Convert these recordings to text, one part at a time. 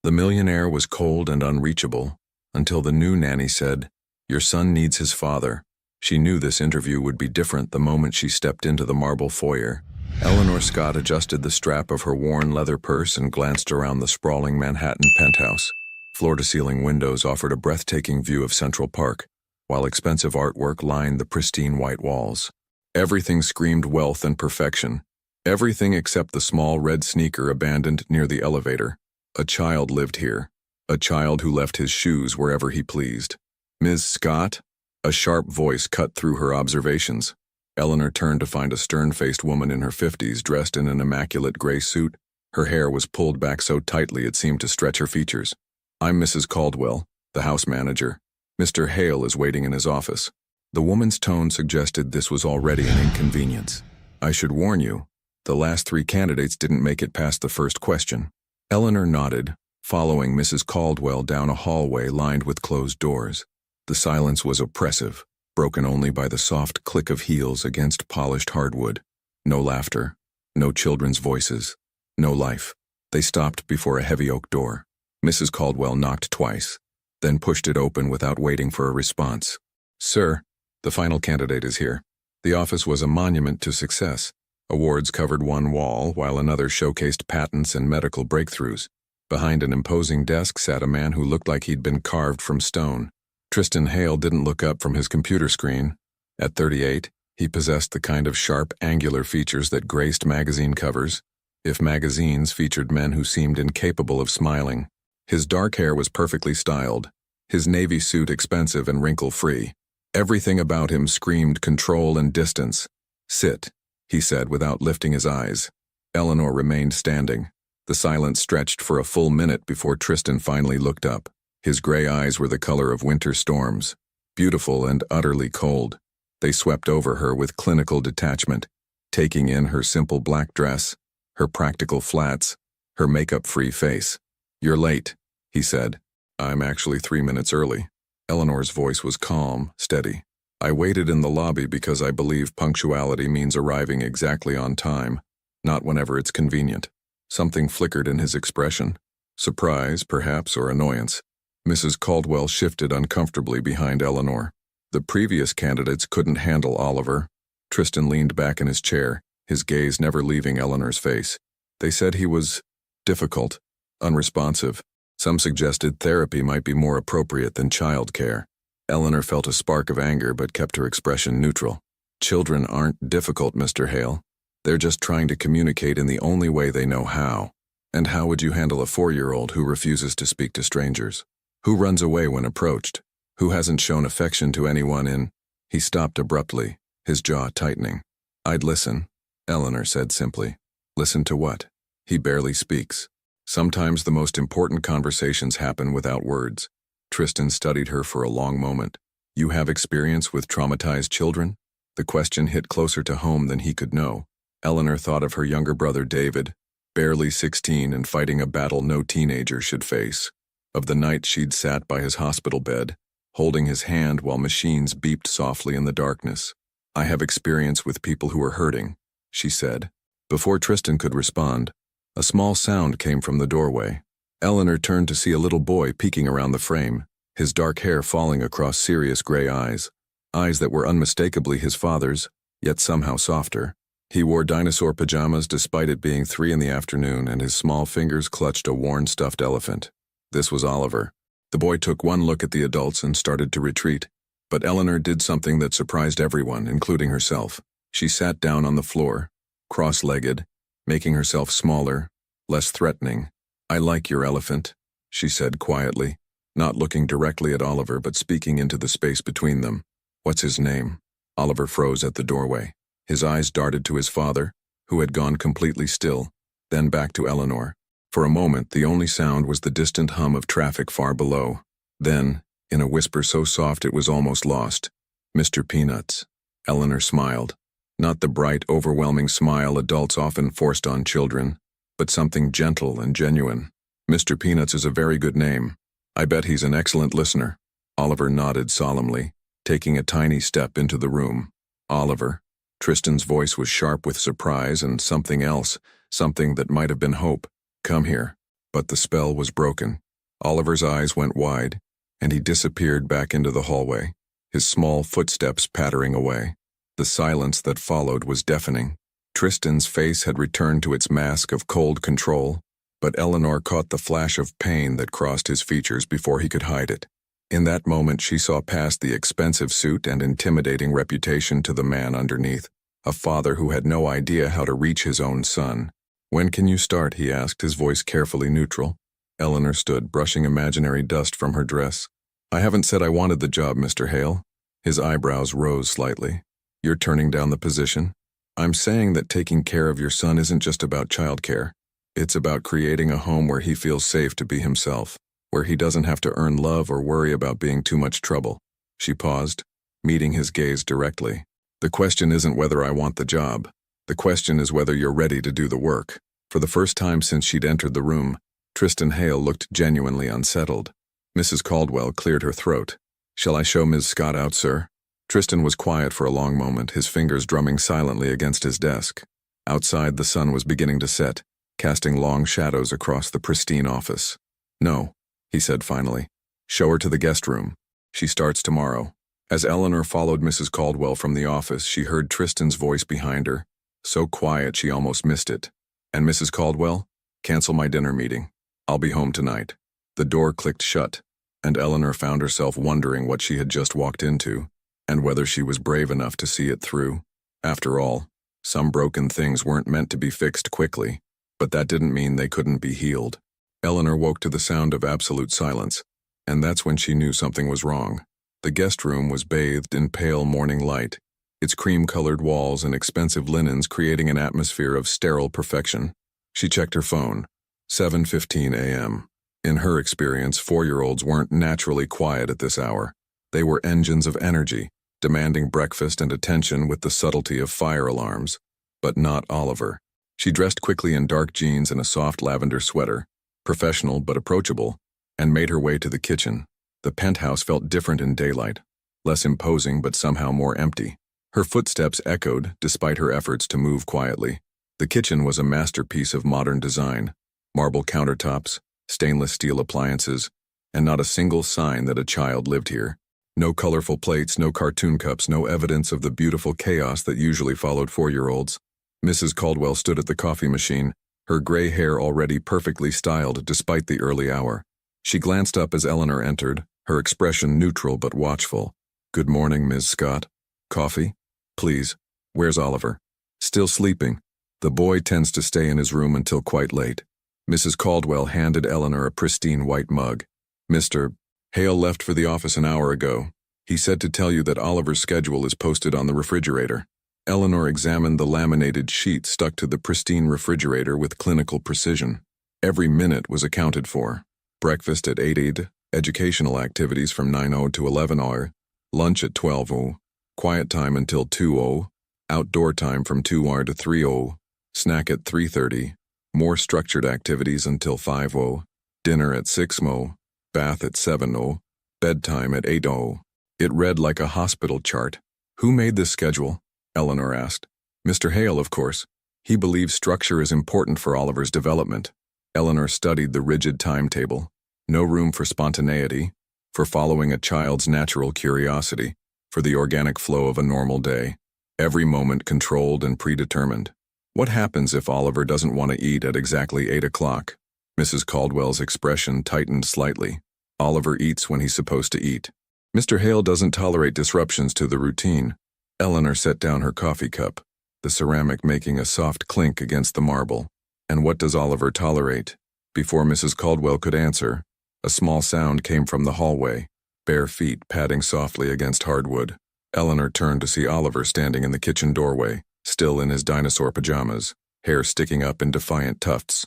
The millionaire was cold and unreachable, until the new nanny said, "Your son needs his father." She knew this interview would be different the moment she stepped into the marble foyer. Eleanor Scott adjusted the strap of her worn leather purse and glanced around the sprawling Manhattan penthouse. Floor-to-ceiling windows offered a breathtaking view of Central Park, while expensive artwork lined the pristine white walls. Everything screamed wealth and perfection. Everything except the small red sneaker abandoned near the elevator. A child lived here. A child who left his shoes wherever he pleased. "Ms. Scott?" A sharp voice cut through her observations. Eleanor turned to find a stern-faced woman in her 50s dressed in an immaculate gray suit. Her hair was pulled back so tightly it seemed to stretch her features. "I'm Mrs. Caldwell, the house manager. Mr. Hale is waiting in his office." The woman's tone suggested this was already an inconvenience. "I should warn you, the last 3 candidates didn't make it past the first question." Eleanor nodded, following Mrs. Caldwell down a hallway lined with closed doors. The silence was oppressive, broken only by the soft click of heels against polished hardwood. No laughter, no children's voices, no life. They stopped before a heavy oak door. Mrs. Caldwell knocked twice, then pushed it open without waiting for a response. "Sir, the final candidate is here." The office was a monument to success. Awards covered one wall, while another showcased patents and medical breakthroughs. Behind an imposing desk sat a man who looked like he'd been carved from stone. Tristan Hale didn't look up from his computer screen. At 38, he possessed the kind of sharp, angular features that graced magazine covers, if magazines featured men who seemed incapable of smiling. His dark hair was perfectly styled, his navy suit expensive and wrinkle-free. Everything about him screamed control and distance. "Sit," he said without lifting his eyes. Eleanor remained standing. The silence stretched for a full minute before Tristan finally looked up. His gray eyes were the color of winter storms, beautiful and utterly cold. They swept over her with clinical detachment, taking in her simple black dress, her practical flats, her makeup-free face. "You're late," he said. "I'm actually 3 minutes early." Eleanor's voice was calm, steady. "I waited in the lobby because I believe punctuality means arriving exactly on time, not whenever it's convenient." Something flickered in his expression. Surprise, perhaps, or annoyance. Mrs. Caldwell shifted uncomfortably behind Eleanor. The previous candidates couldn't handle Oliver. Tristan leaned back in his chair, his gaze never leaving Eleanor's face. They said he was difficult, unresponsive. Some suggested therapy might be more appropriate than childcare. Eleanor felt a spark of anger but kept her expression neutral. "Children aren't difficult, Mr. Hale. They're just trying to communicate in the only way they know how. And how would you handle a 4-year-old who refuses to speak to strangers? Who runs away when approached? Who hasn't shown affection to anyone in—" He stopped abruptly, his jaw tightening. "I'd listen," Eleanor said simply. "Listen to what?" "He barely speaks. Sometimes the most important conversations happen without words." Tristan studied her for a long moment. "You have experience with traumatized children?" The question hit closer to home than he could know. Eleanor thought of her younger brother David, barely 16 and fighting a battle no teenager should face. Of the night she'd sat by his hospital bed, holding his hand while machines beeped softly in the darkness. "I have experience with people who are hurting," she said. Before Tristan could respond, a small sound came from the doorway. Eleanor turned to see a little boy peeking around the frame, his dark hair falling across serious gray eyes. Eyes that were unmistakably his father's, yet somehow softer. He wore dinosaur pajamas despite it being 3 in the afternoon, and his small fingers clutched a worn stuffed elephant. This was Oliver. The boy took one look at the adults and started to retreat. But Eleanor did something that surprised everyone, including herself. She sat down on the floor, cross-legged, making herself smaller, less threatening. "I like your elephant," she said quietly, not looking directly at Oliver but speaking into the space between them. "What's his name?" Oliver froze at the doorway. His eyes darted to his father, who had gone completely still, then back to Eleanor. For a moment, the only sound was the distant hum of traffic far below. Then, in a whisper so soft it was almost lost, "Mr. Peanuts." Eleanor smiled. Not the bright, overwhelming smile adults often forced on children, but something gentle and genuine. "Mr. Peanuts is a very good name. I bet he's an excellent listener." Oliver nodded solemnly, taking a tiny step into the room. "Oliver." Tristan's voice was sharp with surprise and something else, something that might have been hope. "Come here." But the spell was broken. Oliver's eyes went wide, and he disappeared back into the hallway, his small footsteps pattering away. The silence that followed was deafening. Tristan's face had returned to its mask of cold control, but Eleanor caught the flash of pain that crossed his features before he could hide it. In that moment, she saw past the expensive suit and intimidating reputation to the man underneath, a father who had no idea how to reach his own son. "When can you start?" he asked, his voice carefully neutral. Eleanor stood, brushing imaginary dust from her dress. "I haven't said I wanted the job, Mr. Hale." His eyebrows rose slightly. "You're turning down the position?" "I'm saying that taking care of your son isn't just about childcare. It's about creating a home where he feels safe to be himself, where he doesn't have to earn love or worry about being too much trouble." She paused, meeting his gaze directly. "The question isn't whether I want the job. The question is whether you're ready to do the work." For the first time since she'd entered the room, Tristan Hale looked genuinely unsettled. Mrs. Caldwell cleared her throat. "Shall I show Ms. Scott out, sir?" Tristan was quiet for a long moment, his fingers drumming silently against his desk. Outside, the sun was beginning to set, casting long shadows across the pristine office. "No," he said finally. "Show her to the guest room. She starts tomorrow." As Eleanor followed Mrs. Caldwell from the office, she heard Tristan's voice behind her, so quiet she almost missed it. "And Mrs. Caldwell, cancel my dinner meeting. I'll be home tonight." The door clicked shut, and Eleanor found herself wondering what she had just walked into, and whether she was brave enough to see it through. After all, some broken things weren't meant to be fixed quickly, but that didn't mean they couldn't be healed. Eleanor woke to the sound of absolute silence, and that's when she knew something was wrong. The guest room was bathed in pale morning light, its cream-colored walls and expensive linens creating an atmosphere of sterile perfection. She checked her phone. 7:15 a.m. In her experience, 4-year-olds weren't naturally quiet at this hour. They were engines of energy, demanding breakfast and attention with the subtlety of fire alarms. But not Oliver. She dressed quickly in dark jeans and a soft lavender sweater, professional but approachable, and made her way to the kitchen. The penthouse felt different in daylight, less imposing but somehow more empty. Her footsteps echoed despite her efforts to move quietly. The kitchen was a masterpiece of modern design. Marble countertops, stainless steel appliances, and not a single sign that a child lived here. No colorful plates, no cartoon cups, no evidence of the beautiful chaos that usually followed 4-year-olds. Mrs. Caldwell stood at the coffee machine, her gray hair already perfectly styled despite the early hour. She glanced up as Eleanor entered, her expression neutral but watchful. "Good morning, Ms. Scott. Coffee? Please. Where's Oliver?" "Still sleeping. The boy tends to stay in his room until quite late." Mrs. Caldwell handed Eleanor a pristine white mug. "Mr. Hale left for the office an hour ago. He said to tell you that Oliver's schedule is posted on the refrigerator." Eleanor examined the laminated sheet stuck to the pristine refrigerator with clinical precision. Every minute was accounted for. Breakfast at 8:00, educational activities from 9:00 to 11:00, lunch at 12:00, quiet time until 2:00, outdoor time from 2:00 to 3:00, snack at 3:30, more structured activities until 5:00, dinner at 6:00, bath at 7:00, bedtime at 8:00. It read like a hospital chart. "Who made this schedule?" Eleanor asked. "Mr. Hale, of course. He believes structure is important for Oliver's development." Eleanor studied the rigid timetable. No room for spontaneity, for following a child's natural curiosity, for the organic flow of a normal day. Every moment controlled and predetermined. What happens if Oliver doesn't want to eat at exactly 8 o'clock? Mrs. Caldwell's expression tightened slightly. Oliver eats when he's supposed to eat. Mr. Hale doesn't tolerate disruptions to the routine. Eleanor set down her coffee cup, the ceramic making a soft clink against the marble. "And what does Oliver tolerate?" Before Mrs. Caldwell could answer, a small sound came from the hallway, bare feet padding softly against hardwood. Eleanor turned to see Oliver standing in the kitchen doorway, still in his dinosaur pajamas, hair sticking up in defiant tufts.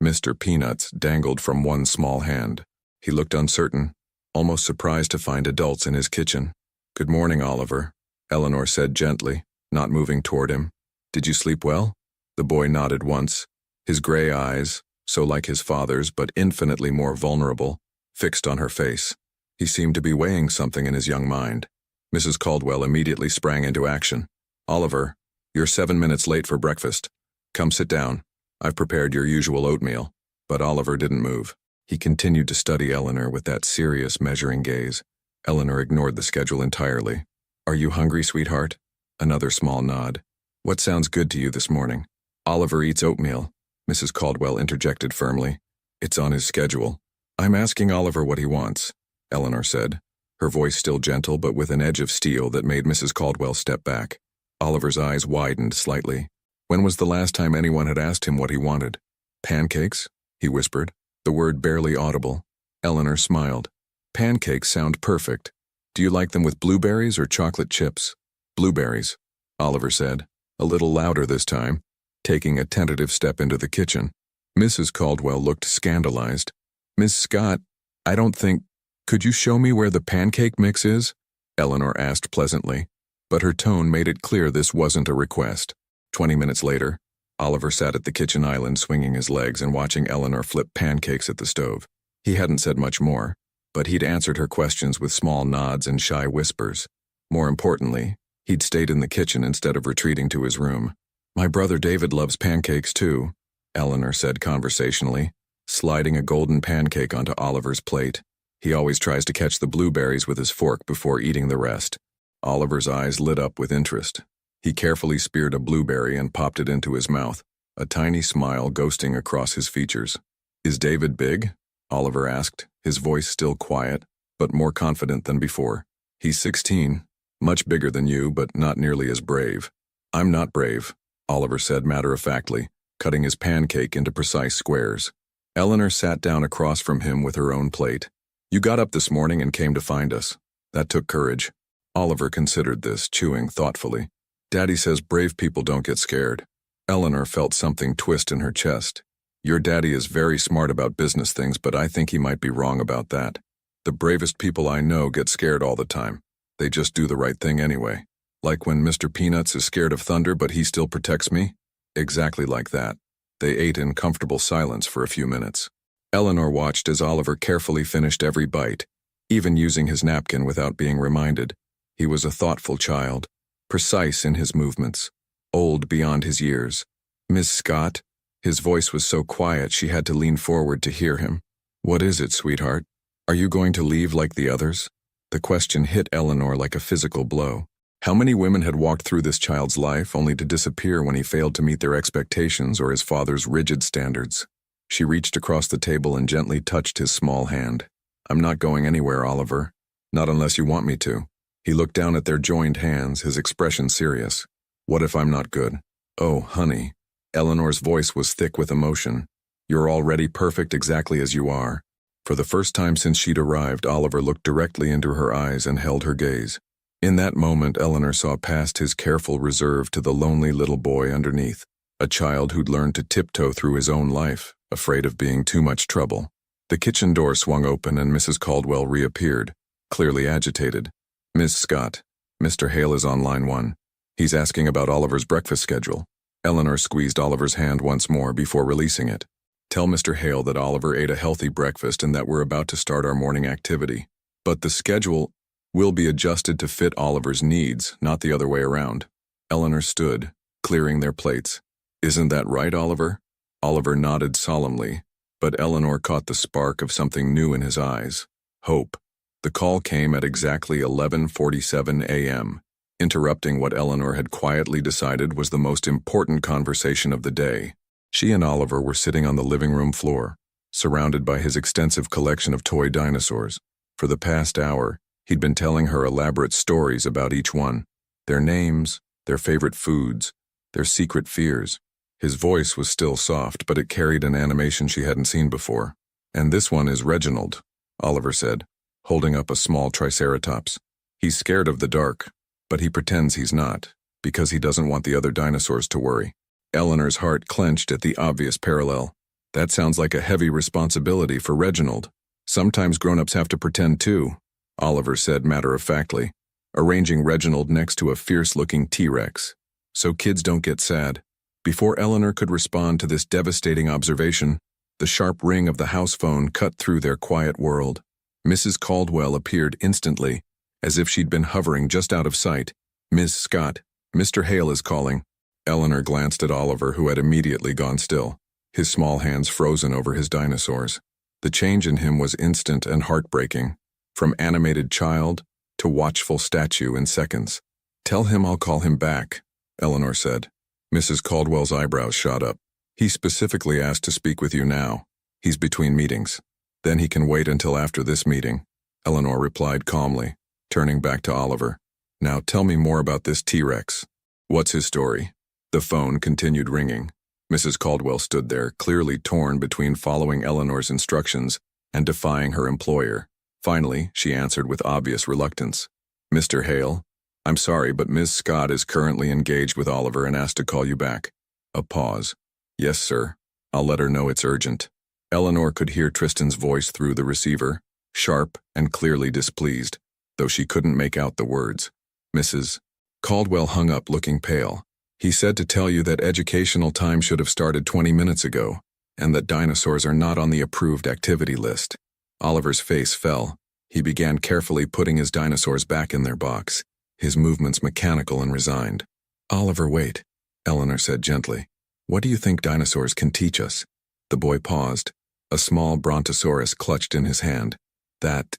Mr. Peanuts dangled from one small hand. He looked uncertain, almost surprised to find adults in his kitchen. "Good morning, Oliver," Eleanor said gently, not moving toward him. "Did you sleep well?" The boy nodded once, his gray eyes, so like his father's but infinitely more vulnerable, fixed on her face. He seemed to be weighing something in his young mind. Mrs. Caldwell immediately sprang into action. "Oliver, you're 7 minutes late for breakfast. Come sit down. I've prepared your usual oatmeal." But Oliver didn't move. He continued to study Eleanor with that serious, measuring gaze. Eleanor ignored the schedule entirely. "Are you hungry, sweetheart?" Another small nod. "What sounds good to you this morning?" "Oliver eats oatmeal," Mrs. Caldwell interjected firmly. "It's on his schedule." "I'm asking Oliver what he wants," Eleanor said, her voice still gentle but with an edge of steel that made Mrs. Caldwell step back. Oliver's eyes widened slightly. When was the last time anyone had asked him what he wanted? "Pancakes?" he whispered, the word barely audible. Eleanor smiled. "Pancakes sound perfect. Do you like them with blueberries or chocolate chips?" "Blueberries," Oliver said, a little louder this time, taking a tentative step into the kitchen. Mrs. Caldwell looked scandalized. "Miss Scott, I don't think— Could you show me where the pancake mix is?" Eleanor asked pleasantly, but her tone made it clear this wasn't a request. 20 minutes later, Oliver sat at the kitchen island swinging his legs and watching Eleanor flip pancakes at the stove. He hadn't said much more, but he'd answered her questions with small nods and shy whispers. More importantly, he'd stayed in the kitchen instead of retreating to his room. "My brother David loves pancakes too," Eleanor said conversationally, sliding a golden pancake onto Oliver's plate. "He always tries to catch the blueberries with his fork before eating the rest." Oliver's eyes lit up with interest. He carefully speared a blueberry and popped it into his mouth, a tiny smile ghosting across his features. "Is David big?" Oliver asked, his voice still quiet, but more confident than before. "He's 16, much bigger than you, but not nearly as brave." "I'm not brave," Oliver said matter-of-factly, cutting his pancake into precise squares. Eleanor sat down across from him with her own plate. "You got up this morning and came to find us. That took courage." Oliver considered this, chewing thoughtfully. "Daddy says brave people don't get scared." Eleanor felt something twist in her chest. "Your daddy is very smart about business things, but I think he might be wrong about that. The bravest people I know get scared all the time. They just do the right thing anyway. Like when Mr. Peanuts is scared of thunder but he still protects me? Exactly like that." They ate in comfortable silence for a few minutes. Eleanor watched as Oliver carefully finished every bite, even using his napkin without being reminded. He was a thoughtful child, precise in his movements, old beyond his years. "Miss Scott?" His voice was so quiet she had to lean forward to hear him. "What is it, sweetheart? Are you going to leave like the others?" The question hit Eleanor like a physical blow. How many women had walked through this child's life only to disappear when he failed to meet their expectations or his father's rigid standards? She reached across the table and gently touched his small hand. "I'm not going anywhere, Oliver. Not unless you want me to." He looked down at their joined hands, his expression serious. "What if I'm not good?" "Oh, honey." Eleanor's voice was thick with emotion. "You're already perfect exactly as you are." For the first time since she'd arrived, Oliver looked directly into her eyes and held her gaze. In that moment, Eleanor saw past his careful reserve to the lonely little boy underneath, a child who'd learned to tiptoe through his own life, afraid of being too much trouble. The kitchen door swung open and Mrs. Caldwell reappeared, clearly agitated. "Miss Scott, Mr. Hale is on line 1. He's asking about Oliver's breakfast schedule." Eleanor squeezed Oliver's hand once more before releasing it. "Tell Mr. Hale that Oliver ate a healthy breakfast and that we're about to start our morning activity. But the schedule will be adjusted to fit Oliver's needs, not the other way around." Eleanor stood, clearing their plates. "Isn't that right, Oliver?" Oliver nodded solemnly, but Eleanor caught the spark of something new in his eyes. Hope. The call came at exactly 11:47 a.m., interrupting what Eleanor had quietly decided was the most important conversation of the day. She and Oliver were sitting on the living room floor, surrounded by his extensive collection of toy dinosaurs. For the past hour, he'd been telling her elaborate stories about each one, their names, their favorite foods, their secret fears. His voice was still soft, but it carried an animation she hadn't seen before. "And this one is Reginald," Oliver said, holding up a small triceratops. "He's scared of the dark, but he pretends he's not, because he doesn't want the other dinosaurs to worry." Eleanor's heart clenched at the obvious parallel. That sounds like a heavy responsibility for Reginald. "Sometimes grown-ups have to pretend too," Oliver said matter-of-factly, arranging Reginald next to a fierce-looking T-Rex. "So kids don't get sad." Before Eleanor could respond to this devastating observation, the sharp ring of the house phone cut through their quiet world. Mrs. Caldwell appeared instantly, as if she'd been hovering just out of sight. "Miss Scott, Mr. Hale is calling." Eleanor glanced at Oliver, who had immediately gone still. his small hands frozen over his dinosaurs. The change in him was instant and heartbreaking, from animated child to watchful statue in seconds. "Tell him I'll call him back," Eleanor said. Mrs. Caldwell's eyebrows shot up. "He specifically asked to speak with you now. He's between meetings. Then he can wait until after this meeting," Eleanor replied calmly, turning back to Oliver. "Now tell me more about this T-Rex. What's his story?" The phone continued ringing. Mrs. Caldwell stood there, clearly torn between following Eleanor's instructions and defying her employer. Finally, she answered with obvious reluctance. "Mr. Hale, I'm sorry, but Ms. Scott is currently engaged with Oliver and asked to call you back." A pause. "Yes, sir. I'll let her know it's urgent." Eleanor could hear Tristan's voice through the receiver, sharp and clearly displeased, though she couldn't make out the words. Mrs. Caldwell hung up looking pale. "He said to tell you that educational time should have started 20 minutes ago, and that dinosaurs are not on the approved activity list." Oliver's face fell. He began carefully putting his dinosaurs back in their box, his movements mechanical and resigned. "Oliver, wait," Eleanor said gently. "What do you think dinosaurs can teach us?" The boy paused. A small brontosaurus clutched in his hand. That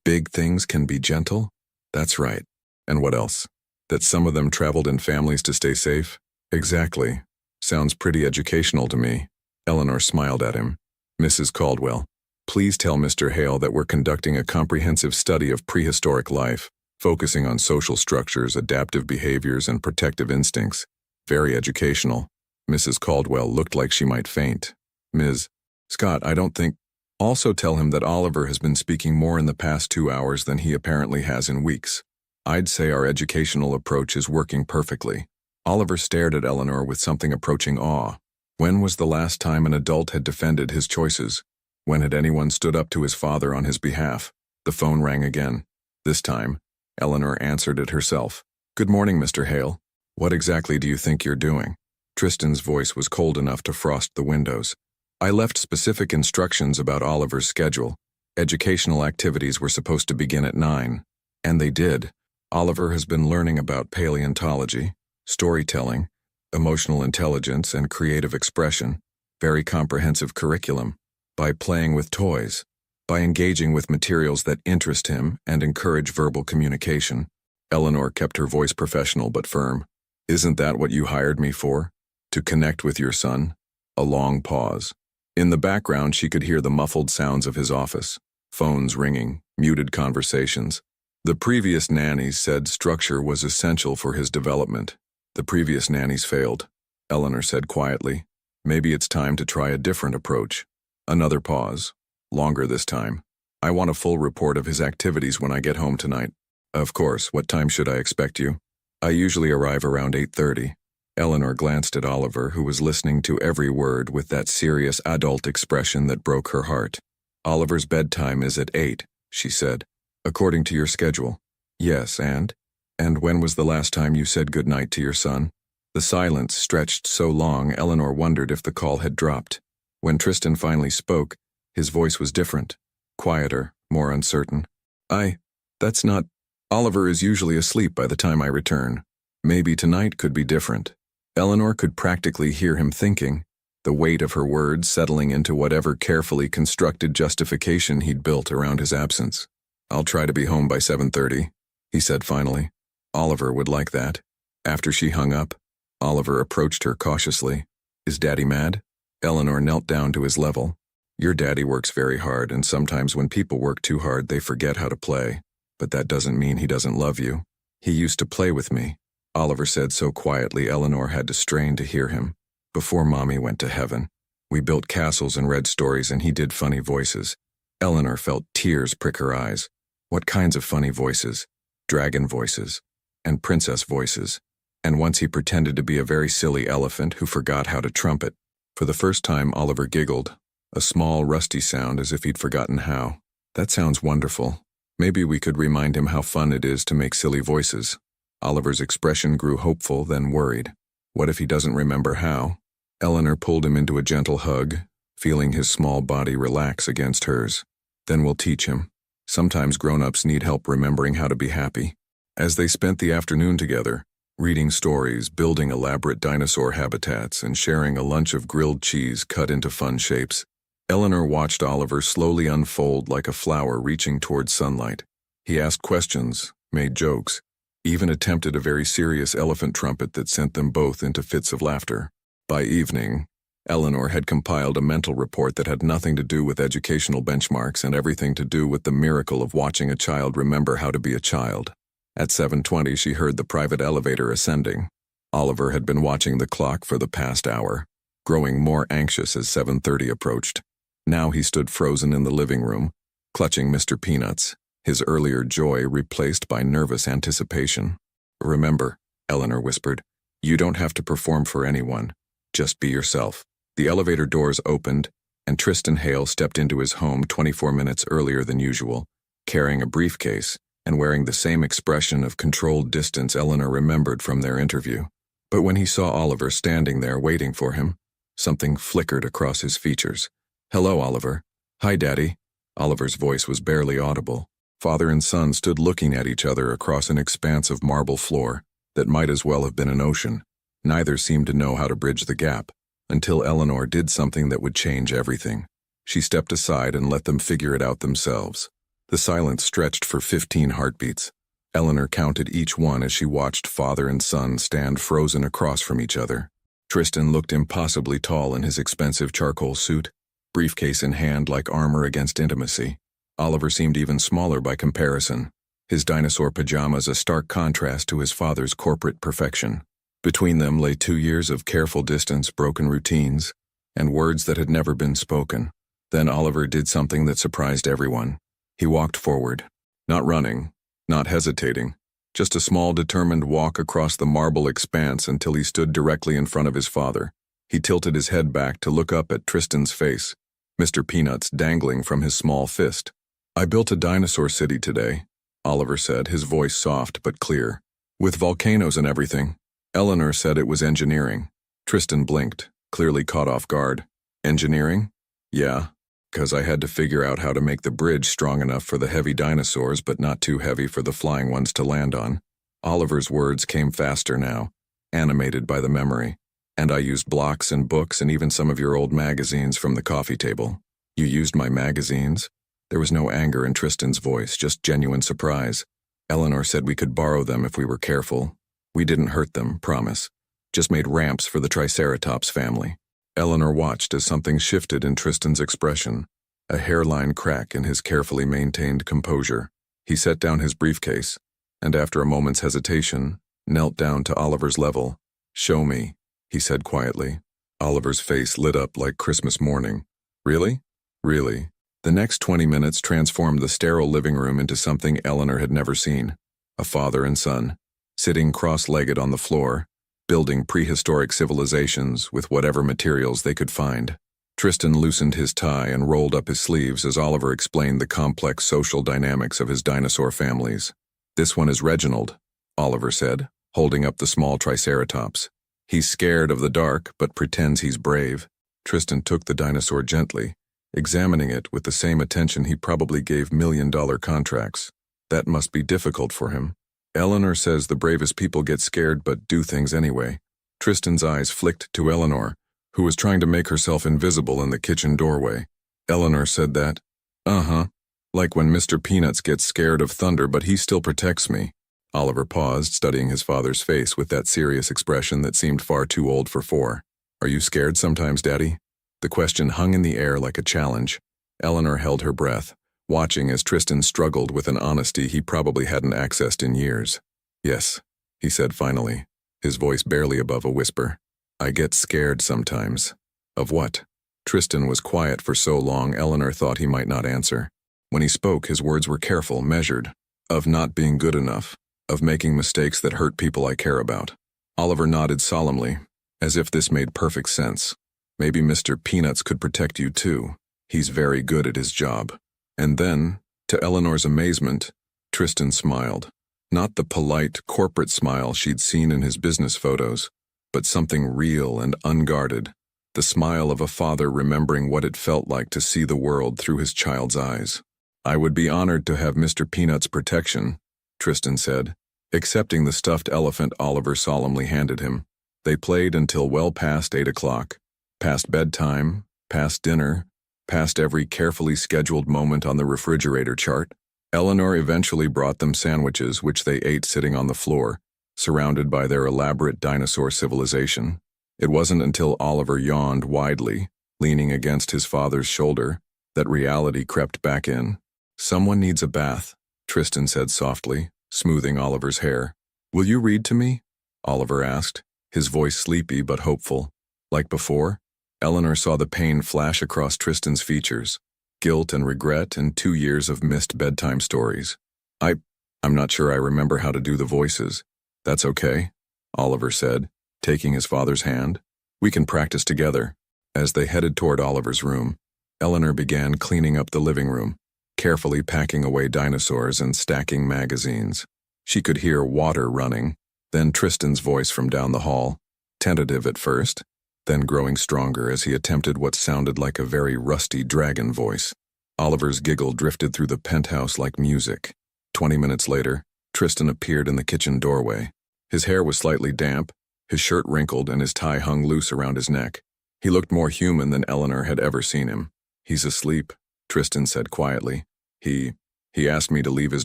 big things can be gentle?" "That's right. And what else? That some of them traveled in families to stay safe?" "Exactly. Sounds pretty educational to me." Eleanor smiled at him. "Mrs. Caldwell, please tell Mr. Hale that we're conducting a comprehensive study of prehistoric life, focusing on social structures, adaptive behaviors, and protective instincts. Very educational." Mrs. Caldwell looked like she might faint. "Ms. Scott, I don't think—" "Also tell him that Oliver has been speaking more in the past 2 hours than he apparently has in weeks. I'd say our educational approach is working perfectly." Oliver stared at Eleanor with something approaching awe. When was the last time an adult had defended his choices? When had anyone stood up to his father on his behalf? The phone rang again. This time, Eleanor answered it herself. "Good morning, Mr. Hale. What exactly do you think you're doing?" Tristan's voice was cold enough to frost the windows. "I left specific instructions about Oliver's schedule. Educational activities were supposed to begin at 9. And they did. Oliver has been learning about paleontology, storytelling, emotional intelligence, and creative expression. Very comprehensive curriculum. By playing with toys. By engaging with materials that interest him and encourage verbal communication." Eleanor kept her voice professional but firm. "Isn't that what you hired me for? To connect with your son?" A long pause. In the background, she could hear the muffled sounds of his office. Phones ringing, muted conversations. The previous nannies said structure was essential for his development. The previous nannies failed. Eleanor said quietly, "Maybe it's time to try a different approach." Another pause. Longer this time. "I want a full report of his activities when I get home tonight." "Of course. What time should I expect you?" "I usually arrive around 8:30. Eleanor glanced at Oliver, who was listening to every word with that serious adult expression that broke her heart. "Oliver's bedtime is at 8, she said. "According to your schedule." "Yes, and? And when was the last time you said good night to your son?" The silence stretched so long Eleanor wondered if the call had dropped. When Tristan finally spoke, his voice was different, quieter, more uncertain. That's not— Oliver is usually asleep by the time I return. Maybe tonight could be different." Eleanor could practically hear him thinking, the weight of her words settling into whatever carefully constructed justification he'd built around his absence. "I'll try to be home by 7:30, he said finally. Oliver would like that. After she hung up, Oliver approached her cautiously. "Is Daddy mad?" Eleanor knelt down to his level. "Your daddy works very hard, and sometimes when people work too hard they forget how to play. But that doesn't mean he doesn't love you. He used to play with me," Oliver said so quietly Eleanor had to strain to hear him. "Before Mommy went to heaven. We built castles and read stories and he did funny voices." Eleanor felt tears prick her eyes. What kinds of funny voices? Dragon voices. And princess voices. And once he pretended to be a very silly elephant who forgot how to trumpet. For the first time Oliver giggled, a small rusty sound as if he'd forgotten how. "That sounds wonderful. Maybe we could remind him how fun it is to make silly voices." Oliver's expression grew hopeful, then worried. What if he doesn't remember how? Eleanor pulled him into a gentle hug, feeling his small body relax against hers. "Then we'll teach him. Sometimes grown-ups need help remembering how to be happy." As they spent the afternoon together, reading stories, building elaborate dinosaur habitats, and sharing a lunch of grilled cheese cut into fun shapes. Eleanor watched Oliver slowly unfold like a flower reaching towards sunlight. He asked questions, made jokes, even attempted a very serious elephant trumpet that sent them both into fits of laughter. By evening, Eleanor had compiled a mental report that had nothing to do with educational benchmarks and everything to do with the miracle of watching a child remember how to be a child. At 7:20, she heard the private elevator ascending. Oliver had been watching the clock for the past hour, growing more anxious as 7:30 approached. Now he stood frozen in the living room, clutching Mr. Peanuts, his earlier joy replaced by nervous anticipation. "Remember," Eleanor whispered, "you don't have to perform for anyone. Just be yourself." The elevator doors opened, and Tristan Hale stepped into his home 24 minutes earlier than usual, carrying a briefcase and wearing the same expression of controlled distance Eleanor remembered from their interview. But when he saw Oliver standing there waiting for him, something flickered across his features. "Hello, Oliver." "Hi, Daddy." Oliver's voice was barely audible. Father and son stood looking at each other across an expanse of marble floor that might as well have been an ocean. Neither seemed to know how to bridge the gap, until Eleanor did something that would change everything. She stepped aside and let them figure it out themselves. The silence stretched for 15 heartbeats. Eleanor counted each one as she watched father and son stand frozen across from each other. Tristan looked impossibly tall in his expensive charcoal suit, briefcase in hand like armor against intimacy. Oliver seemed even smaller by comparison, his dinosaur pajamas a stark contrast to his father's corporate perfection. Between them lay 2 years of careful distance, broken routines, and words that had never been spoken. Then Oliver did something that surprised everyone. He walked forward, not running, not hesitating, just a small determined walk across the marble expanse until he stood directly in front of his father. He tilted his head back to look up at Tristan's face, Mr. Peanuts dangling from his small fist. "I built a dinosaur city today," Oliver said, his voice soft but clear. "With volcanoes and everything." Eleanor said it was engineering. Tristan blinked, clearly caught off guard. "Engineering?" "Yeah, because I had to figure out how to make the bridge strong enough for the heavy dinosaurs but not too heavy for the flying ones to land on." Oliver's words came faster now, animated by the memory. "And I used blocks and books and even some of your old magazines from the coffee table." "You used my magazines?" There was no anger in Tristan's voice, just genuine surprise. "Eleanor said we could borrow them if we were careful. We didn't hurt them, promise. Just made ramps for the Triceratops family." Eleanor watched as something shifted in Tristan's expression, a hairline crack in his carefully maintained composure. He set down his briefcase, and after a moment's hesitation, knelt down to Oliver's level. "Show me," he said quietly. Oliver's face lit up like Christmas morning. "Really?" "Really." The next 20 minutes transformed the sterile living room into something Eleanor had never seen. A father and son, sitting cross-legged on the floor, building prehistoric civilizations with whatever materials they could find. Tristan loosened his tie and rolled up his sleeves as Oliver explained the complex social dynamics of his dinosaur families. "This one is Reginald," Oliver said, holding up the small Triceratops. "He's scared of the dark, but pretends he's brave." Tristan took the dinosaur gently, examining it with the same attention he probably gave million-dollar contracts. That must be difficult for him. "Eleanor says the bravest people get scared but do things anyway." Tristan's eyes flicked to Eleanor, who was trying to make herself invisible in the kitchen doorway. "Eleanor said that?" "Uh-huh. Like when Mr. Peanuts gets scared of thunder but he still protects me." Oliver paused, studying his father's face with that serious expression that seemed far too old for four. "Are you scared sometimes, Daddy?" The question hung in the air like a challenge. Eleanor held her breath, watching as Tristan struggled with an honesty he probably hadn't accessed in years. "Yes," he said finally, his voice barely above a whisper. "I get scared sometimes." "Of what?" Tristan was quiet for so long Eleanor thought he might not answer. When he spoke, his words were careful, measured. "Of not being good enough, of making mistakes that hurt people I care about." Oliver nodded solemnly, as if this made perfect sense. "Maybe Mr. Peanuts could protect you too. He's very good at his job." And then, to Eleanor's amazement, Tristan smiled. Not the polite, corporate smile she'd seen in his business photos, but something real and unguarded, the smile of a father remembering what it felt like to see the world through his child's eyes. "I would be honored to have Mr. Peanut's protection," Tristan said. accepting the stuffed elephant Oliver solemnly handed him. They played until well past 8 o'clock, past bedtime, past dinner, past every carefully scheduled moment on the refrigerator chart. Eleanor eventually brought them sandwiches, which they ate sitting on the floor, surrounded by their elaborate dinosaur civilization. It wasn't until Oliver yawned widely, leaning against his father's shoulder, that reality crept back in. "Someone needs a bath," Tristan said softly, smoothing Oliver's hair. "Will you read to me?" Oliver asked, his voice sleepy but hopeful. Like before, Eleanor saw the pain flash across Tristan's features, guilt and regret and 2 years of missed bedtime stories. I'm not sure I remember how to do the voices." "That's okay," Oliver said, taking his father's hand. "We can practice together." As they headed toward Oliver's room, Eleanor began cleaning up the living room, carefully packing away dinosaurs and stacking magazines. She could hear water running, then Tristan's voice from down the hall, tentative at first, then growing stronger as he attempted what sounded like a very rusty dragon voice. Oliver's giggle drifted through the penthouse like music. 20 minutes later, Tristan appeared in the kitchen doorway. His hair was slightly damp, his shirt wrinkled, and his tie hung loose around his neck. He looked more human than Eleanor had ever seen him. "He's asleep," Tristan said quietly. He asked me to leave his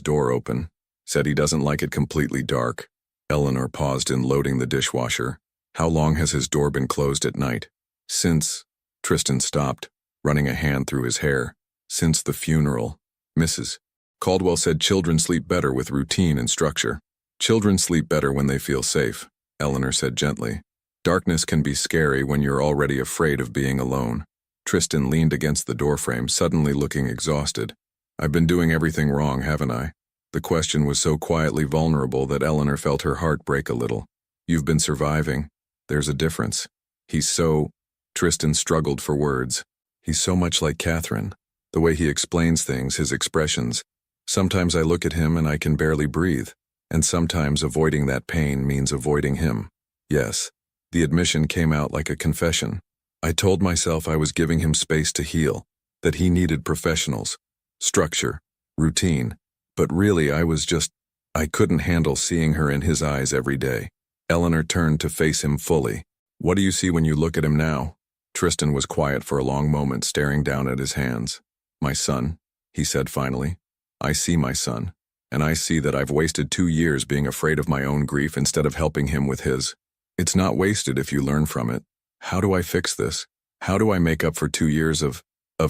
door open. Said he doesn't like it completely dark." Eleanor paused in loading the dishwasher. "How long has his door been closed at night?" "Since," Tristan stopped, running a hand through his hair. "Since the funeral. Mrs. Caldwell said children sleep better with routine and structure." "Children sleep better when they feel safe," Eleanor said gently. "Darkness can be scary when you're already afraid of being alone." Tristan leaned against the doorframe, suddenly looking exhausted. "I've been doing everything wrong, haven't I?" The question was so quietly vulnerable that Eleanor felt her heart break a little. "You've been surviving. There's a difference. Tristan struggled for words. "He's so much like Catherine. The way he explains things, his expressions. Sometimes I look at him and I can barely breathe, and sometimes avoiding that pain means avoiding him." Yes, the admission came out like a confession. "I told myself I was giving him space to heal, that he needed professionals, structure, routine, but really I couldn't handle seeing her in his eyes every day." Eleanor turned to face him fully. "What do you see when you look at him now?" Tristan was quiet for a long moment, staring down at his hands. "My son," he said finally. "I see my son, and I see that I've wasted 2 years being afraid of my own grief instead of helping him with his. It's not wasted if you learn from it. How do I fix this? How do I make up for 2 years of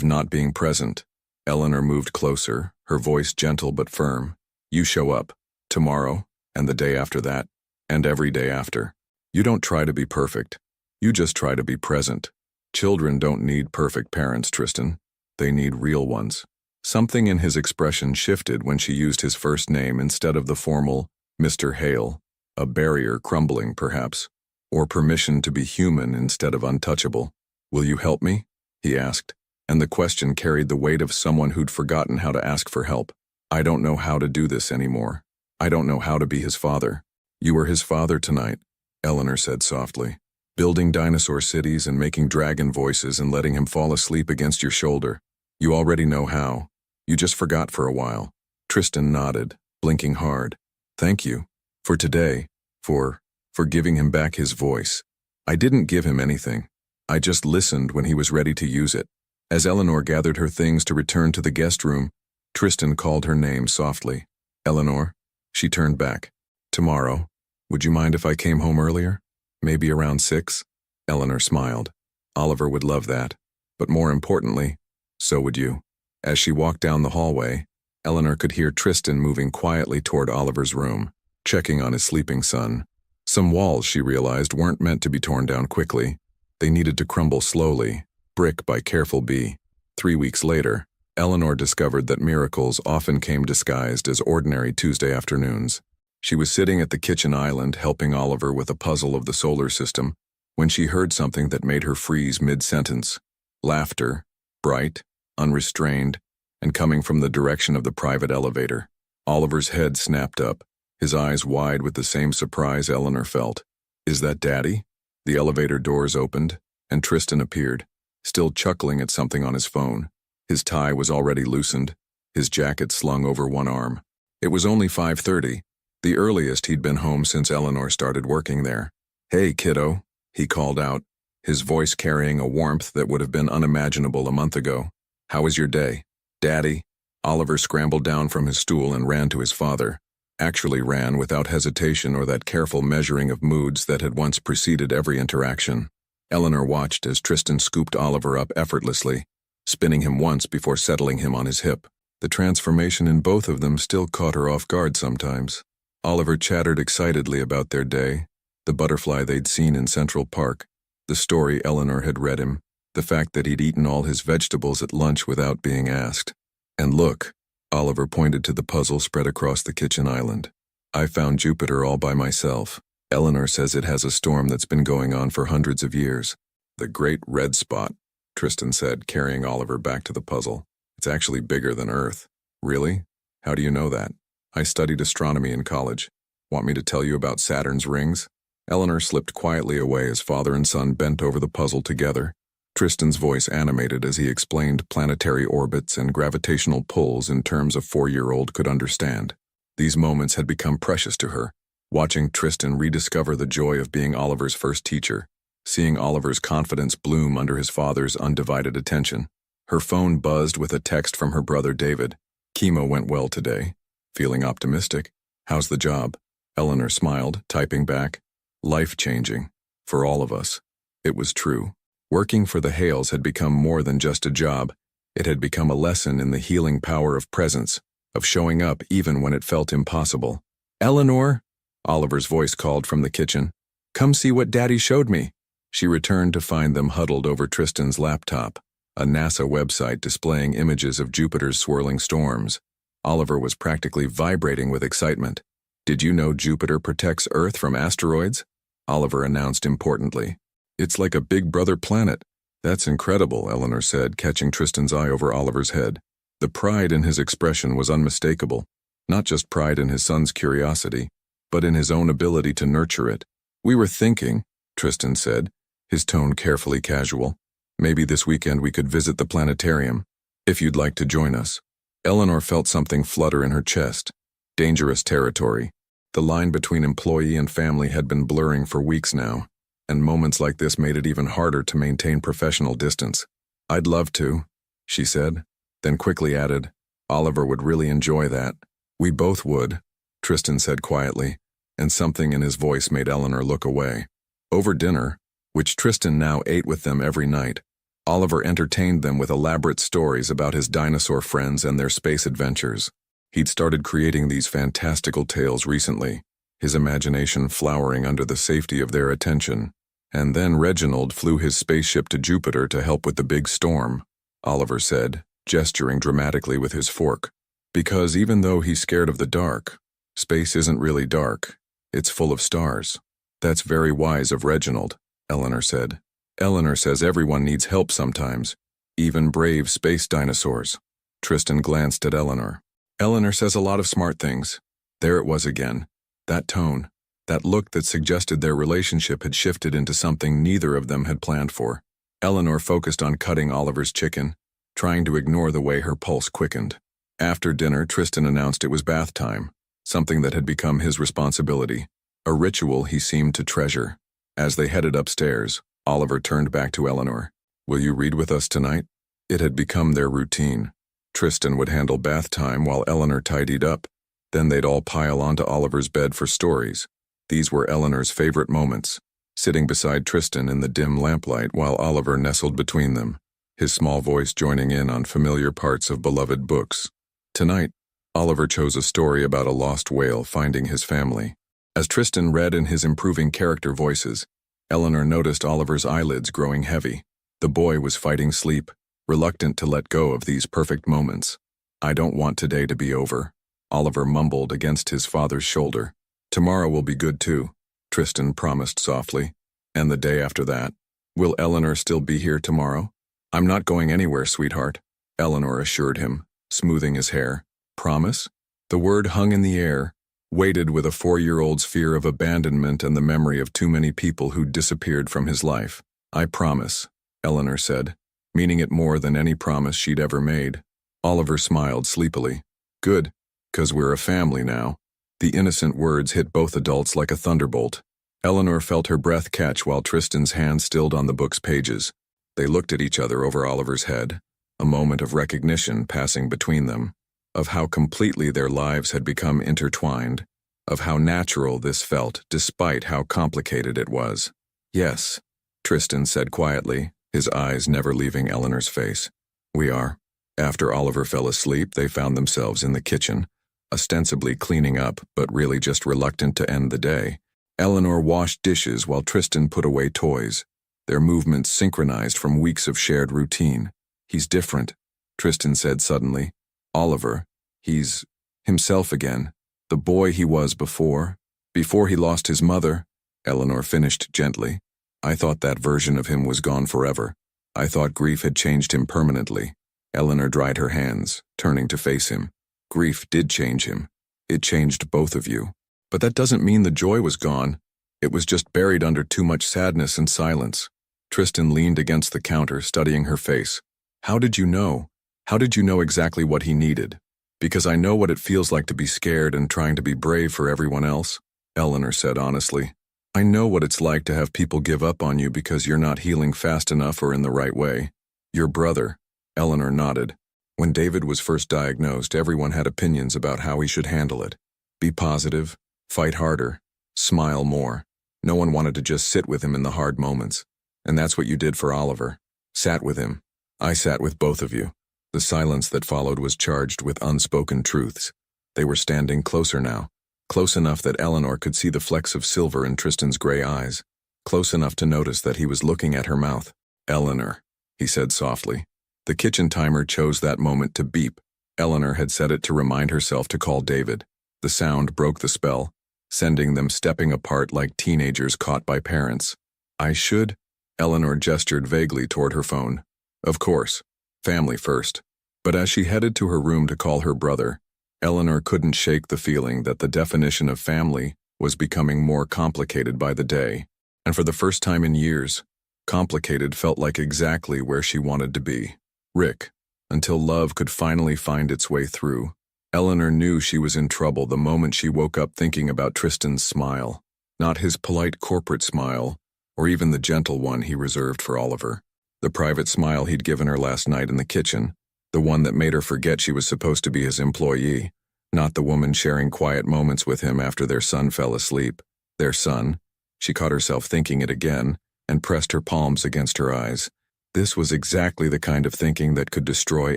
not being present?" Eleanor moved closer, her voice gentle but firm. "You show up, tomorrow, and the day after that, and every day after. You don't try to be perfect. You just try to be present. Children don't need perfect parents, Tristan. They need real ones." Something in his expression shifted when she used his first name instead of the formal Mr. Hale, a barrier crumbling, perhaps, or permission to be human instead of untouchable. "Will you help me?" he asked, and the question carried the weight of someone who'd forgotten how to ask for help. "I don't know how to do this anymore. I don't know how to be his father." "You were his father tonight," Eleanor said softly. "Building dinosaur cities and making dragon voices and letting him fall asleep against your shoulder. You already know how. You just forgot for a while." Tristan nodded, blinking hard. "Thank you. For today. For giving him back his voice. I didn't give him anything. I just listened when he was ready to use it." As Eleanor gathered her things to return to the guest room, Tristan called her name softly. "Eleanor?" She turned back. "Tomorrow. Would you mind if I came home earlier? Maybe around 6? Eleanor smiled. "Oliver would love that. But more importantly, so would you." As she walked down the hallway, Eleanor could hear Tristan moving quietly toward Oliver's room, checking on his sleeping son. Some walls, she realized, weren't meant to be torn down quickly. They needed to crumble slowly, brick by careful bee. 3 weeks later, Eleanor discovered that miracles often came disguised as ordinary Tuesday afternoons. She was sitting at the kitchen island helping Oliver with a puzzle of the solar system when she heard something that made her freeze mid-sentence. Laughter, bright, unrestrained, and coming from the direction of the private elevator. Oliver's head snapped up, his eyes wide with the same surprise Eleanor felt. "Is that Daddy?" The elevator doors opened, and Tristan appeared, still chuckling at something on his phone. His tie was already loosened, his jacket slung over one arm. It was only 5:30, the earliest he'd been home since Eleanor started working there. "Hey, kiddo," he called out, his voice carrying a warmth that would have been unimaginable a month ago. "How was your day?" "Daddy?" Oliver scrambled down from his stool and ran to his father. Actually ran without hesitation or that careful measuring of moods that had once preceded every interaction. Eleanor watched as Tristan scooped Oliver up effortlessly, spinning him once before settling him on his hip. The transformation in both of them still caught her off guard sometimes. Oliver chattered excitedly about their day, the butterfly they'd seen in Central Park, the story Eleanor had read him, the fact that he'd eaten all his vegetables at lunch without being asked. "And look," Oliver pointed to the puzzle spread across the kitchen island. "I found Jupiter all by myself. Eleanor says it has a storm that's been going on for hundreds of years." "The Great Red Spot," Tristan said, carrying Oliver back to the puzzle. "It's actually bigger than Earth." "Really? How do you know that?" "I studied astronomy in college. Want me to tell you about Saturn's rings?" Eleanor slipped quietly away as father and son bent over the puzzle together. Tristan's voice animated as he explained planetary orbits and gravitational pulls in terms a 4-year-old could understand. These moments had become precious to her, watching Tristan rediscover the joy of being Oliver's first teacher, seeing Oliver's confidence bloom under his father's undivided attention. Her phone buzzed with a text from her brother David. "Chemo went well today. Feeling optimistic. How's the job?" Eleanor smiled, typing back, "Life-changing. For all of us." It was true. Working for the Hales had become more than just a job. It had become a lesson in the healing power of presence, of showing up even when it felt impossible. "Eleanor," Oliver's voice called from the kitchen. "Come see what Daddy showed me." She returned to find them huddled over Tristan's laptop, a NASA website displaying images of Jupiter's swirling storms. Oliver was practically vibrating with excitement. "Did you know Jupiter protects Earth from asteroids?" Oliver announced importantly. "It's like a big brother planet." "That's incredible," Eleanor said, catching Tristan's eye over Oliver's head. The pride in his expression was unmistakable, not just pride in his son's curiosity, but in his own ability to nurture it. "We were thinking," Tristan said, his tone carefully casual, "maybe this weekend we could visit the planetarium, if you'd like to join us." Eleanor felt something flutter in her chest. Dangerous territory. The line between employee and family had been blurring for weeks now, and moments like this made it even harder to maintain professional distance. "I'd love to," she said, then quickly added, "Oliver would really enjoy that." "We both would," Tristan said quietly, and something in his voice made Eleanor look away. Over dinner, which Tristan now ate with them every night, Oliver entertained them with elaborate stories about his dinosaur friends and their space adventures. He'd started creating these fantastical tales recently, his imagination flowering under the safety of their attention. "And then Reginald flew his spaceship to Jupiter to help with the big storm," Oliver said, gesturing dramatically with his fork. "Because even though he's scared of the dark, space isn't really dark. It's full of stars." "That's very wise of Reginald," Eleanor said. "Eleanor says everyone needs help sometimes, even brave space dinosaurs." Tristan glanced at Eleanor. "Eleanor says a lot of smart things." There it was again. That tone, that look that suggested their relationship had shifted into something neither of them had planned for. Eleanor focused on cutting Oliver's chicken, trying to ignore the way her pulse quickened. After dinner, Tristan announced it was bath time, something that had become his responsibility, a ritual he seemed to treasure. As they headed upstairs, Oliver turned back to Eleanor. "Will you read with us tonight?" It had become their routine. Tristan would handle bath time while Eleanor tidied up. Then they'd all pile onto Oliver's bed for stories. These were Eleanor's favorite moments, sitting beside Tristan in the dim lamplight while Oliver nestled between them, his small voice joining in on familiar parts of beloved books. Tonight, Oliver chose a story about a lost whale finding his family. As Tristan read in his improving character voices, Eleanor noticed Oliver's eyelids growing heavy. The boy was fighting sleep, reluctant to let go of these perfect moments. "I don't want today to be over," Oliver mumbled against his father's shoulder. "Tomorrow will be good too," Tristan promised softly. "And the day after that. Will Eleanor still be here tomorrow?" "I'm not going anywhere, sweetheart," Eleanor assured him, smoothing his hair. "Promise?" The word hung in the air, weighted with a 4-year-old's fear of abandonment and the memory of too many people who'd disappeared from his life. "I promise," Eleanor said, meaning it more than any promise she'd ever made. Oliver smiled sleepily. "Good, 'cause we're a family now." The innocent words hit both adults like a thunderbolt. Eleanor felt her breath catch while Tristan's hand stilled on the book's pages. They looked at each other over Oliver's head, a moment of recognition passing between them, of how completely their lives had become intertwined, of how natural this felt despite how complicated it was. "Yes," Tristan said quietly, his eyes never leaving Eleanor's face. "We are." After Oliver fell asleep, they found themselves in the kitchen, ostensibly cleaning up, but really just reluctant to end the day. Eleanor washed dishes while Tristan put away toys, their movements synchronized from weeks of shared routine. "He's different," Tristan said suddenly. "Oliver, he's himself again, the boy he was before he lost his mother," Eleanor finished gently. "I thought that version of him was gone forever. I thought grief had changed him permanently." Eleanor dried her hands, turning to face him. "Grief did change him. It changed both of you. But that doesn't mean the joy was gone. It was just buried under too much sadness and silence." Tristan leaned against the counter, studying her face. "How did you know? How did you know exactly what he needed?" "Because I know what it feels like to be scared and trying to be brave for everyone else," Eleanor said honestly. "I know what it's like to have people give up on you because you're not healing fast enough or in the right way. Your brother," Eleanor nodded. "When David was first diagnosed, everyone had opinions about how he should handle it. Be positive, fight harder, smile more. No one wanted to just sit with him in the hard moments. And that's what you did for Oliver. Sat with him. I sat with both of you." The silence that followed was charged with unspoken truths. They were standing closer now, close enough that Eleanor could see the flecks of silver in Tristan's gray eyes, close enough to notice that he was looking at her mouth. "Eleanor," he said softly. The kitchen timer chose that moment to beep. Eleanor had set it to remind herself to call David. The sound broke the spell, sending them stepping apart like teenagers caught by parents. "I should?" Eleanor gestured vaguely toward her phone. "Of course. Family first." But as she headed to her room to call her brother, Eleanor couldn't shake the feeling that the definition of family was becoming more complicated by the day. And for the first time in years, complicated felt like exactly where she wanted to be. Rick, until love could finally find its way through. Eleanor knew she was in trouble the moment she woke up thinking about Tristan's smile. Not his polite corporate smile, or even the gentle one he reserved for Oliver. The private smile he'd given her last night in the kitchen, the one that made her forget she was supposed to be his employee, not the woman sharing quiet moments with him after their son fell asleep. Their son. She caught herself thinking it again, and pressed her palms against her eyes. This was exactly the kind of thinking that could destroy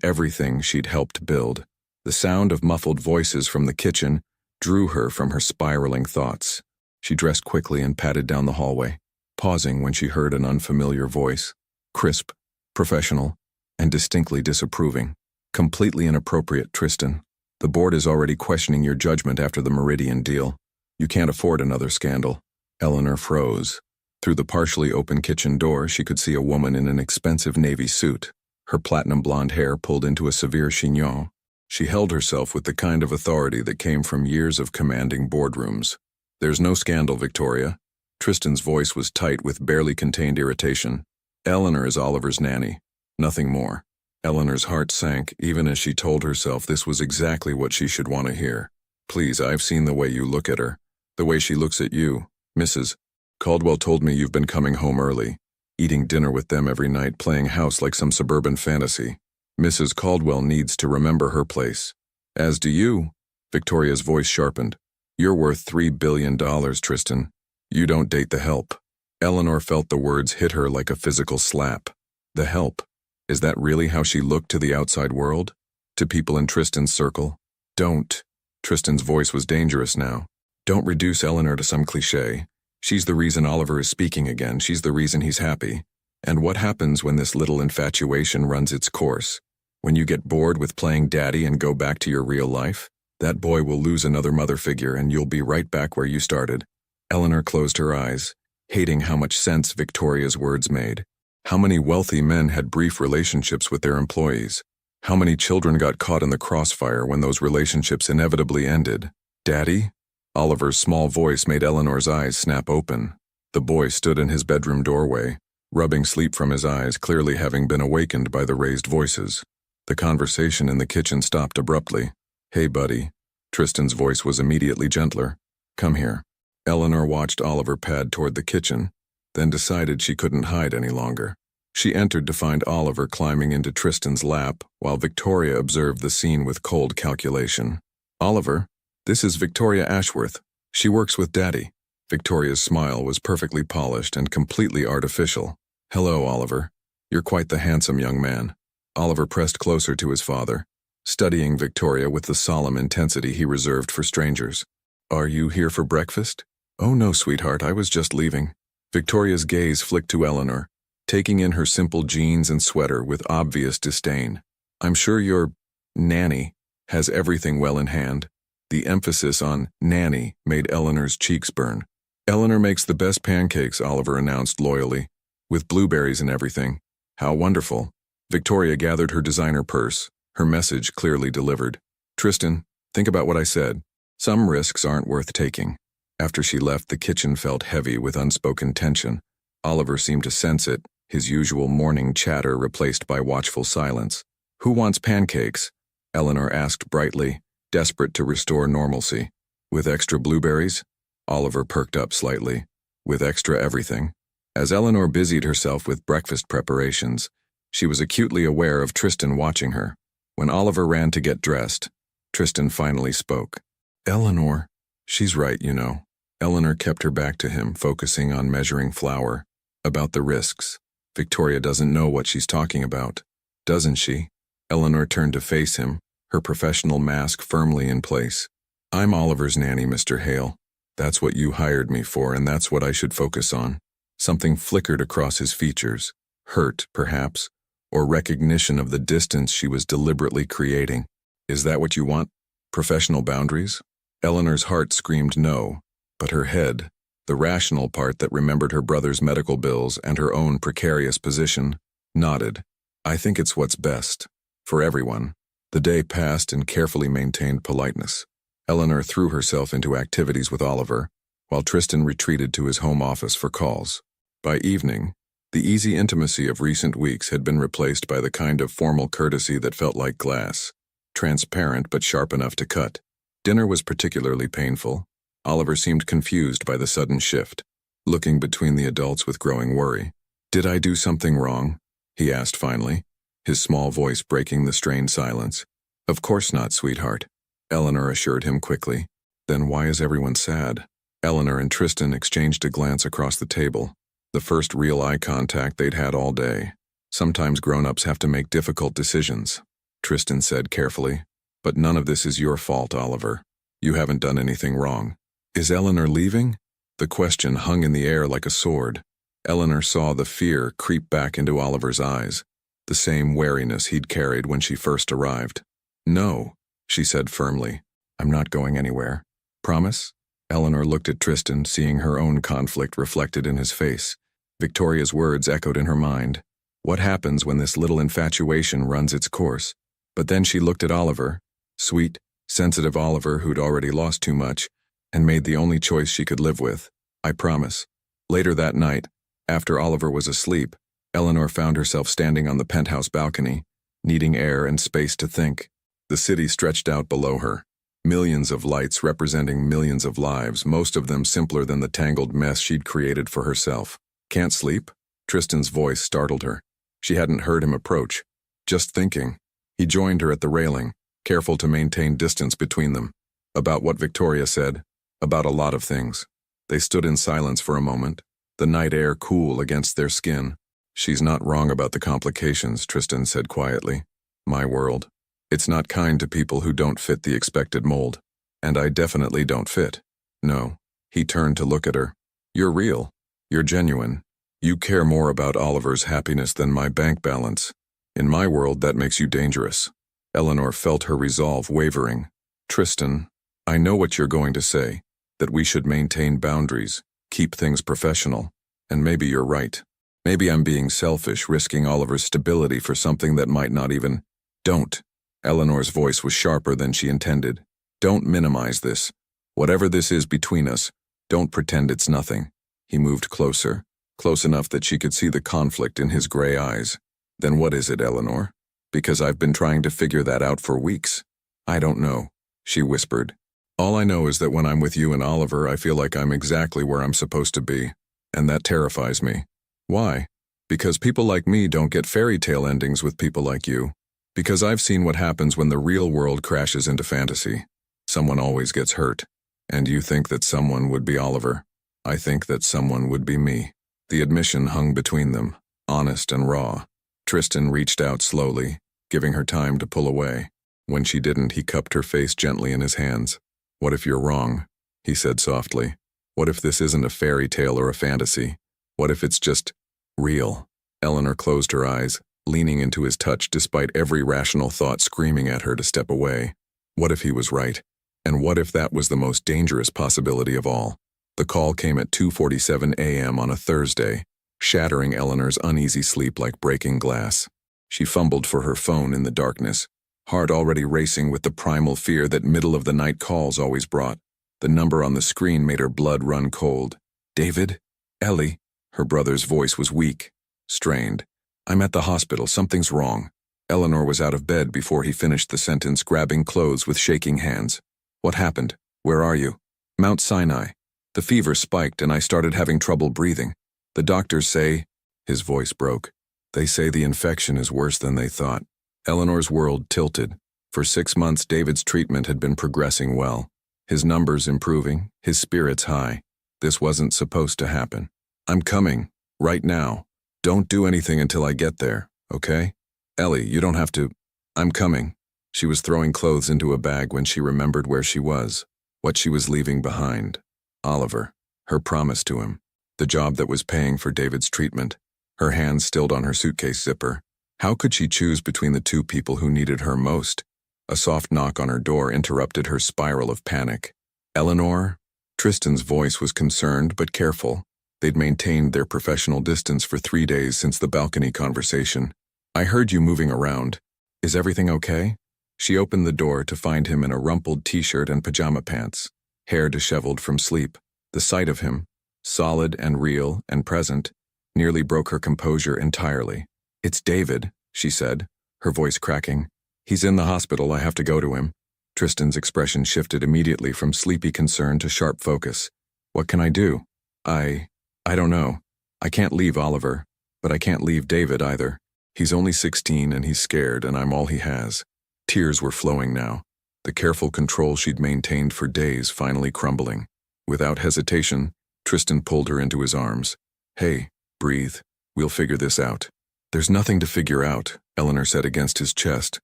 everything she'd helped build. The sound of muffled voices from the kitchen drew her from her spiraling thoughts. She dressed quickly and padded down the hallway, pausing when she heard an unfamiliar voice. Crisp, professional, and distinctly disapproving. "Completely inappropriate, Tristan. The board is already questioning your judgment after the Meridian deal. You can't afford another scandal." Eleanor froze. Through the partially open kitchen door, she could see a woman in an expensive navy suit, her platinum blonde hair pulled into a severe chignon. She held herself with the kind of authority that came from years of commanding boardrooms. "There's no scandal, Victoria." Tristan's voice was tight with barely contained irritation. "Eleanor is Oliver's nanny. Nothing more." Eleanor's heart sank even as she told herself this was exactly what she should want to hear. "Please, I've seen the way you look at her. The way she looks at you. Mrs. Caldwell told me you've been coming home early, eating dinner with them every night, playing house like some suburban fantasy. Mrs. Caldwell needs to remember her place. As do you." Victoria's voice sharpened. "You're worth $3 billion, Tristan. You don't date the help." Eleanor felt the words hit her like a physical slap. The help. Is that really how she looked to the outside world? To people in Tristan's circle? Don't. Tristan's voice was dangerous now. Don't reduce Eleanor to some cliché. She's the reason Oliver is speaking again. She's the reason he's happy. And what happens when this little infatuation runs its course? When you get bored with playing daddy and go back to your real life? That boy will lose another mother figure and you'll be right back where you started. Eleanor closed her eyes, hating how much sense Victoria's words made. How many wealthy men had brief relationships with their employees? How many children got caught in the crossfire when those relationships inevitably ended? Daddy? Oliver's small voice made Eleanor's eyes snap open. The boy stood in his bedroom doorway, rubbing sleep from his eyes, clearly having been awakened by the raised voices. The conversation in the kitchen stopped abruptly. "Hey, buddy." Tristan's voice was immediately gentler. Come here. Eleanor watched Oliver pad toward the kitchen, then decided she couldn't hide any longer. She entered to find Oliver climbing into Tristan's lap, while Victoria observed the scene with cold calculation. Oliver, this is Victoria Ashworth. She works with Daddy. Victoria's smile was perfectly polished and completely artificial. Hello, Oliver. You're quite the handsome young man. Oliver pressed closer to his father, studying Victoria with the solemn intensity he reserved for strangers. Are you here for breakfast? Oh no, sweetheart, I was just leaving. Victoria's gaze flicked to Eleanor, taking in her simple jeans and sweater with obvious disdain. I'm sure your nanny has everything well in hand. The emphasis on nanny made Eleanor's cheeks burn. Eleanor makes the best pancakes, Oliver announced loyally, with blueberries and everything. How wonderful. Victoria gathered her designer purse, her message clearly delivered. Tristan, think about what I said. Some risks aren't worth taking. After she left, the kitchen felt heavy with unspoken tension. Oliver seemed to sense it, his usual morning chatter replaced by watchful silence. Who wants pancakes? Eleanor asked brightly, desperate to restore normalcy. With extra blueberries? Oliver perked up slightly. With extra everything. As Eleanor busied herself with breakfast preparations, she was acutely aware of Tristan watching her. When Oliver ran to get dressed, Tristan finally spoke. Eleanor, she's right, you know. Eleanor kept her back to him, focusing on measuring flour. About the risks. Victoria doesn't know what she's talking about. Doesn't she? Eleanor turned to face him, her professional mask firmly in place. I'm Oliver's nanny, Mr. Hale. That's what you hired me for, and that's what I should focus on. Something flickered across his features. Hurt, perhaps, or recognition of the distance she was deliberately creating. Is that what you want? Professional boundaries? Eleanor's heart screamed no, but her head, the rational part that remembered her brother's medical bills and her own precarious position, nodded. I think it's what's best. For everyone. The day passed in carefully maintained politeness. Eleanor threw herself into activities with Oliver, while Tristan retreated to his home office for calls. By evening, the easy intimacy of recent weeks had been replaced by the kind of formal courtesy that felt like glass, transparent but sharp enough to cut. Dinner was particularly painful. Oliver seemed confused by the sudden shift, looking between the adults with growing worry. Did I do something wrong? He asked finally, his small voice breaking the strained silence. Of course not, sweetheart, Eleanor assured him quickly. Then why is everyone sad? Eleanor and Tristan exchanged a glance across the table, the first real eye contact they'd had all day. Sometimes grown-ups have to make difficult decisions, Tristan said carefully. But none of this is your fault, Oliver. You haven't done anything wrong. Is Eleanor leaving? The question hung in the air like a sword. Eleanor saw the fear creep back into Oliver's eyes, the same wariness he'd carried when she first arrived. No, she said firmly. I'm not going anywhere. Promise? Eleanor looked at Tristan, seeing her own conflict reflected in his face. Victoria's words echoed in her mind. What happens when this little infatuation runs its course? But then she looked at Oliver, sweet, sensitive Oliver who'd already lost too much, and made the only choice she could live with. I promise. Later that night, after Oliver was asleep, Eleanor found herself standing on the penthouse balcony, needing air and space to think. The city stretched out below her. Millions of lights representing millions of lives, most of them simpler than the tangled mess she'd created for herself. Can't sleep? Tristan's voice startled her. She hadn't heard him approach. Just thinking. He joined her at the railing, careful to maintain distance between them. About what Victoria said. About a lot of things. They stood in silence for a moment, the night air cool against their skin. She's not wrong about the complications, Tristan said quietly. My world. It's not kind to people who don't fit the expected mold. And I definitely don't fit. No. He turned to look at her. You're real. You're genuine. You care more about Oliver's happiness than my bank balance. In my world, that makes you dangerous. Eleanor felt her resolve wavering. Tristan, I know what you're going to say, that we should maintain boundaries, keep things professional, and maybe you're right. Maybe I'm being selfish, risking Oliver's stability for something that might not even... Don't. Eleanor's voice was sharper than she intended. Don't minimize this. Whatever this is between us, don't pretend it's nothing. He moved closer, close enough that she could see the conflict in his gray eyes. Then what is it, Eleanor? Because I've been trying to figure that out for weeks. I don't know, she whispered, All I know is that when I'm with you and Oliver, I feel like I'm exactly where I'm supposed to be, and that terrifies me. Why? Because people like me don't get fairy tale endings with people like you. Because I've seen what happens when the real world crashes into fantasy. Someone always gets hurt. And you think that someone would be Oliver. I think that someone would be me. The admission hung between them, honest and raw. Tristan reached out slowly, giving her time to pull away. When she didn't, he cupped her face gently in his hands. "What if you're wrong?" he said softly. "What if this isn't a fairy tale or a fantasy? What if it's just real?" Eleanor closed her eyes, leaning into his touch despite every rational thought screaming at her to step away. What if he was right? And what if that was the most dangerous possibility of all? The call came at 2:47 a.m. on a Thursday, shattering Eleanor's uneasy sleep like breaking glass. She fumbled for her phone in the darkness, heart already racing with the primal fear that middle-of-the-night calls always brought. The number on the screen made her blood run cold. "David? Ellie?" Her brother's voice was weak, strained. "I'm at the hospital. Something's wrong." Eleanor was out of bed before he finished the sentence, grabbing clothes with shaking hands. "What happened? Where are you?" "Mount Sinai. The fever spiked and I started having trouble breathing. The doctors say—" His voice broke. "They say the infection is worse than they thought." Eleanor's world tilted. For 6 months, David's treatment had been progressing well. His numbers improving, his spirits high. This wasn't supposed to happen. "I'm coming. Right now. Don't do anything until I get there, okay? Ellie, you don't have to—" "I'm coming." She was throwing clothes into a bag when she remembered where she was, what she was leaving behind. Oliver, her promise to him, the job that was paying for David's treatment. Her hand stilled on her suitcase zipper. How could she choose between the two people who needed her most? A soft knock on her door interrupted her spiral of panic. "Eleanor?" Tristan's voice was concerned but careful. They'd maintained their professional distance for 3 days since the balcony conversation. "I heard you moving around. Is everything okay?" She opened the door to find him in a rumpled t-shirt and pajama pants, hair disheveled from sleep. The sight of him, solid and real and present, nearly broke her composure entirely. "It's David," she said, her voice cracking. "He's in the hospital. I have to go to him." Tristan's expression shifted immediately from sleepy concern to sharp focus. "What can I do?" I don't know. I can't leave Oliver, but I can't leave David either. He's only 16 and he's scared and I'm all he has." Tears were flowing now, the careful control she'd maintained for days finally crumbling. Without hesitation, Tristan pulled her into his arms. "Hey, breathe. We'll figure this out." "There's nothing to figure out," Eleanor said against his chest,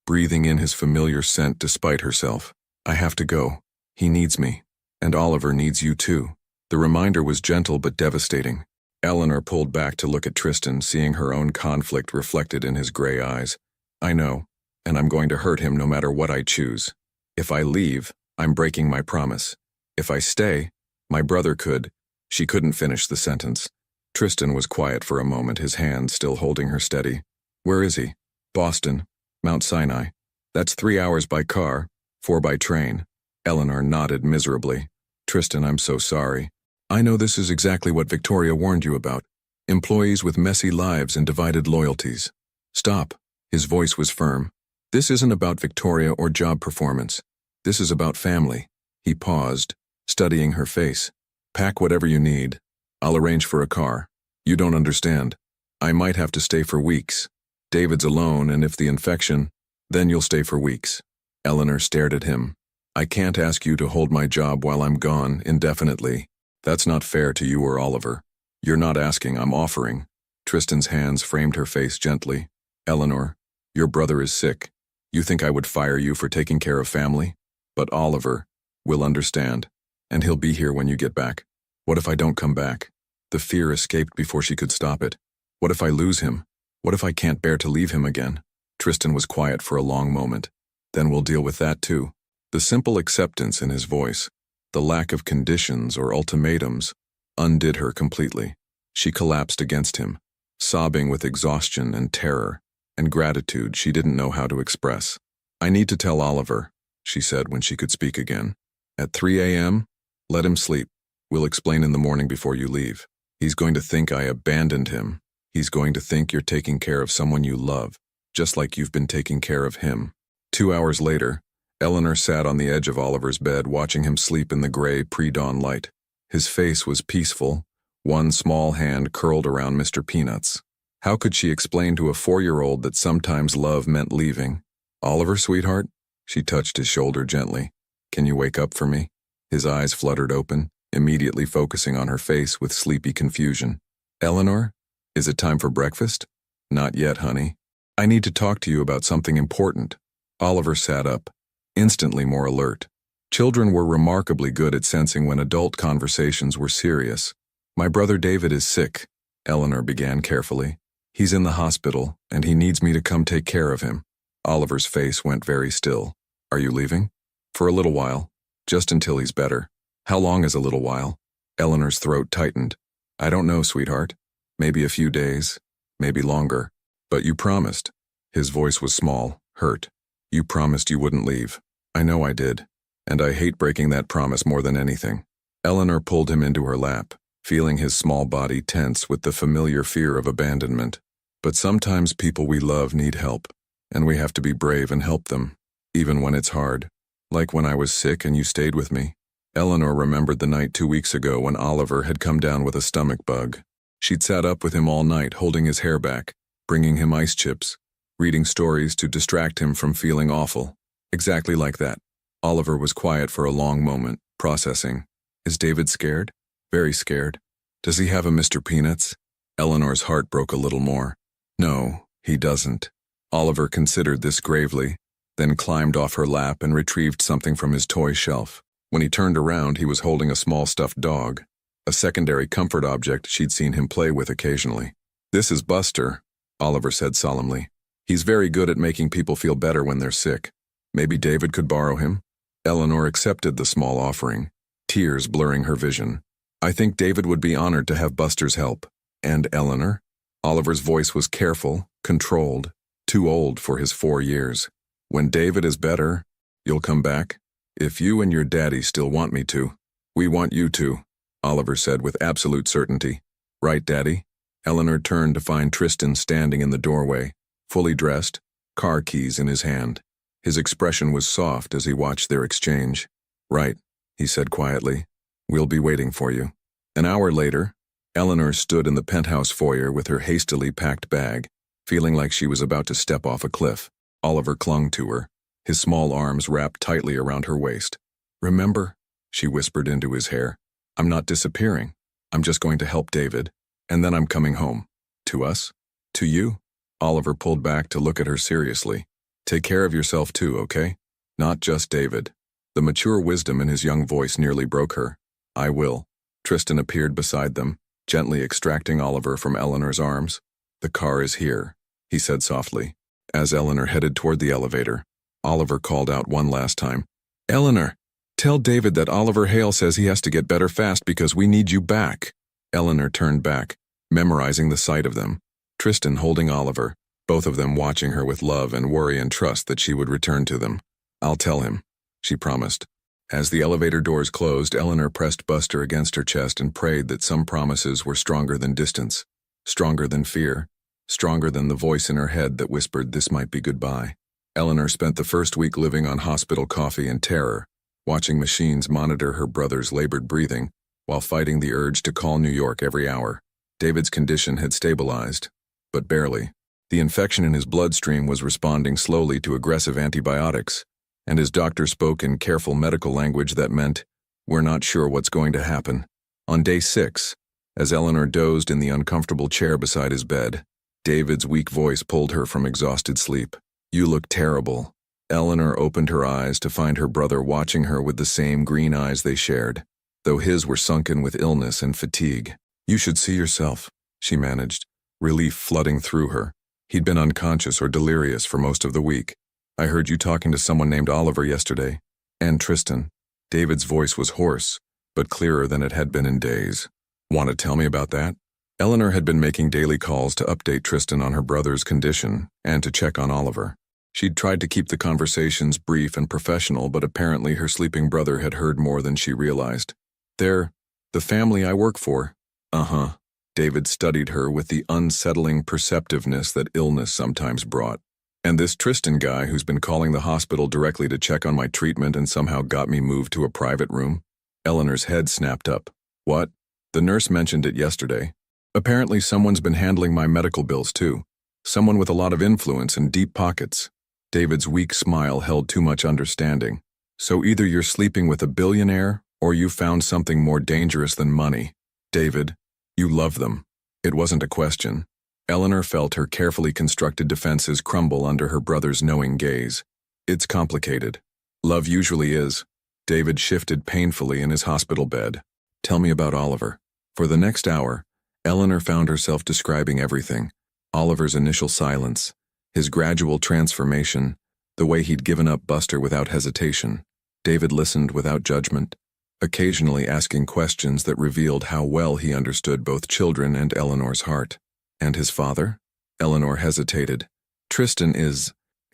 breathing in his familiar scent despite herself. "I have to go. He needs me. And Oliver needs you too." The reminder was gentle but devastating. Eleanor pulled back to look at Tristan, seeing her own conflict reflected in his gray eyes. "I know, and I'm going to hurt him no matter what I choose. If I leave, I'm breaking my promise. If I stay, my brother could—" She couldn't finish the sentence. Tristan was quiet for a moment, his hand still holding her steady. "Where is he?" "Boston. Mount Sinai. That's 3 hours by car, 4 by train." Eleanor nodded miserably. "Tristan, I'm so sorry. I know this is exactly what Victoria warned you about. Employees with messy lives and divided loyalties." "Stop." His voice was firm. "This isn't about Victoria or job performance. This is about family." He paused, studying her face. "Pack whatever you need. I'll arrange for a car. You don't understand. I might have to stay for weeks. David's alone, and if the infection, then you'll stay for weeks." Eleanor stared at him. "I can't ask you to hold my job while I'm gone indefinitely. That's not fair to you or Oliver. You're not asking, I'm offering." Tristan's hands framed her face gently. "Eleanor, your brother is sick. You think I would fire you for taking care of family? But Oliver will understand, and he'll be here when you get back. What if I don't come back?" The fear escaped before she could stop it. "What if I lose him? What if I can't bear to leave him again?" Tristan was quiet for a long moment. "Then we'll deal with that too." The simple acceptance in his voice, the lack of conditions or ultimatums, undid her completely. She collapsed against him, sobbing with exhaustion and terror, and gratitude she didn't know how to express. "I need to tell Oliver," she said when she could speak again. "At 3 a.m., let him sleep. We'll explain in the morning before you leave. He's going to think I abandoned him. He's going to think you're taking care of someone you love, just like you've been taking care of him." 2 hours later, Eleanor sat on the edge of Oliver's bed, watching him sleep in the gray pre-dawn light. His face was peaceful, one small hand curled around Mr. Peanut's. How could she explain to a 4-year-old that sometimes love meant leaving? "Oliver, sweetheart?" She touched his shoulder gently. "Can you wake up for me?" His eyes fluttered open, immediately focusing on her face with sleepy confusion. "Eleanor, is it time for breakfast?" "Not yet, honey. I need to talk to you about something important." Oliver sat up, instantly more alert. Children were remarkably good at sensing when adult conversations were serious. "My brother David is sick," Eleanor began carefully. "He's in the hospital, and he needs me to come take care of him." Oliver's face went very still. "Are you leaving?" "For a little while. Just until he's better." "How long is a little while?" Eleanor's throat tightened. "I don't know, sweetheart. Maybe a few days, maybe longer. But you promised." His voice was small, hurt. "You promised you wouldn't leave." "I know I did, and I hate breaking that promise more than anything." Eleanor pulled him into her lap, feeling his small body tense with the familiar fear of abandonment. "But sometimes people we love need help, and we have to be brave and help them, even when it's hard. Like when I was sick and you stayed with me." Eleanor remembered the night 2 weeks ago when Oliver had come down with a stomach bug. She'd sat up with him all night, holding his hair back, bringing him ice chips, reading stories to distract him from feeling awful. Exactly like that. Oliver was quiet for a long moment, processing. "Is David scared?" "Very scared." "Does he have a Mr. Peanuts?" Eleanor's heart broke a little more. "No, he doesn't." Oliver considered this gravely, then climbed off her lap and retrieved something from his toy shelf. When he turned around, he was holding a small stuffed dog, a secondary comfort object she'd seen him play with occasionally. "This is Buster," Oliver said solemnly. "He's very good at making people feel better when they're sick. Maybe David could borrow him?" Eleanor accepted the small offering, tears blurring her vision. "I think David would be honored to have Buster's help." "And Eleanor?" Oliver's voice was careful, controlled, too old for his 4 years. "When David is better, you'll come back? If you and your daddy still want me to." "We want you to," Oliver said with absolute certainty. "Right, Daddy?" Eleanor turned to find Tristan standing in the doorway, fully dressed, car keys in his hand. His expression was soft as he watched their exchange. "Right," he said quietly. "We'll be waiting for you." An hour later, Eleanor stood in the penthouse foyer with her hastily packed bag, feeling like she was about to step off a cliff. Oliver clung to her, his small arms wrapped tightly around her waist. "Remember," she whispered into his hair, "I'm not disappearing. I'm just going to help David, and then I'm coming home." "To us?" "To you." Oliver pulled back to look at her seriously. "Take care of yourself too, okay? Not just David." The mature wisdom in his young voice nearly broke her. "I will." Tristan appeared beside them, gently extracting Oliver from Eleanor's arms. "The car is here," he said softly. As Eleanor headed toward the elevator, Oliver called out one last time. "Eleanor, tell David that Oliver Hale says he has to get better fast because we need you back." Eleanor turned back, memorizing the sight of them. Tristan holding Oliver, both of them watching her with love and worry and trust that she would return to them. "I'll tell him," she promised. As the elevator doors closed, Eleanor pressed Buster against her chest and prayed that some promises were stronger than distance, stronger than fear, stronger than the voice in her head that whispered this might be goodbye. Eleanor spent the first week living on hospital coffee and terror, watching machines monitor her brother's labored breathing, while fighting the urge to call New York every hour. David's condition had stabilized, but barely. The infection in his bloodstream was responding slowly to aggressive antibiotics, and his doctor spoke in careful medical language that meant, "We're not sure what's going to happen." On day 6, as Eleanor dozed in the uncomfortable chair beside his bed, David's weak voice pulled her from exhausted sleep. "You look terrible." Eleanor opened her eyes to find her brother watching her with the same green eyes they shared, though his were sunken with illness and fatigue. "You should see yourself," she managed, relief flooding through her. He'd been unconscious or delirious for most of the week. "I heard you talking to someone named Oliver yesterday." "And Tristan." David's voice was hoarse, but clearer than it had been in days. "Want to tell me about that?" Eleanor had been making daily calls to update Tristan on her brother's condition and to check on Oliver. She'd tried to keep the conversations brief and professional, but apparently her sleeping brother had heard more than she realized. "They're the family I work for." "Uh-huh." David studied her with the unsettling perceptiveness that illness sometimes brought. And this Tristan guy who's been calling the hospital directly to check on my treatment and somehow got me moved to a private room? Eleanor's head snapped up. What? The nurse mentioned it yesterday. Apparently someone's been handling my medical bills too. Someone with a lot of influence and deep pockets. David's weak smile held too much understanding. So either you're sleeping with a billionaire, or you found something more dangerous than money. David, you love them. It wasn't a question. Eleanor felt her carefully constructed defenses crumble under her brother's knowing gaze. It's complicated. Love usually is. David shifted painfully in his hospital bed. Tell me about Oliver. For the next hour, Eleanor found herself describing everything. Oliver's initial silence, his gradual transformation, the way he'd given up Buster without hesitation. David listened without judgment, occasionally asking questions that revealed how well he understood both children and Eleanor's heart. And his father? Eleanor hesitated. Tristan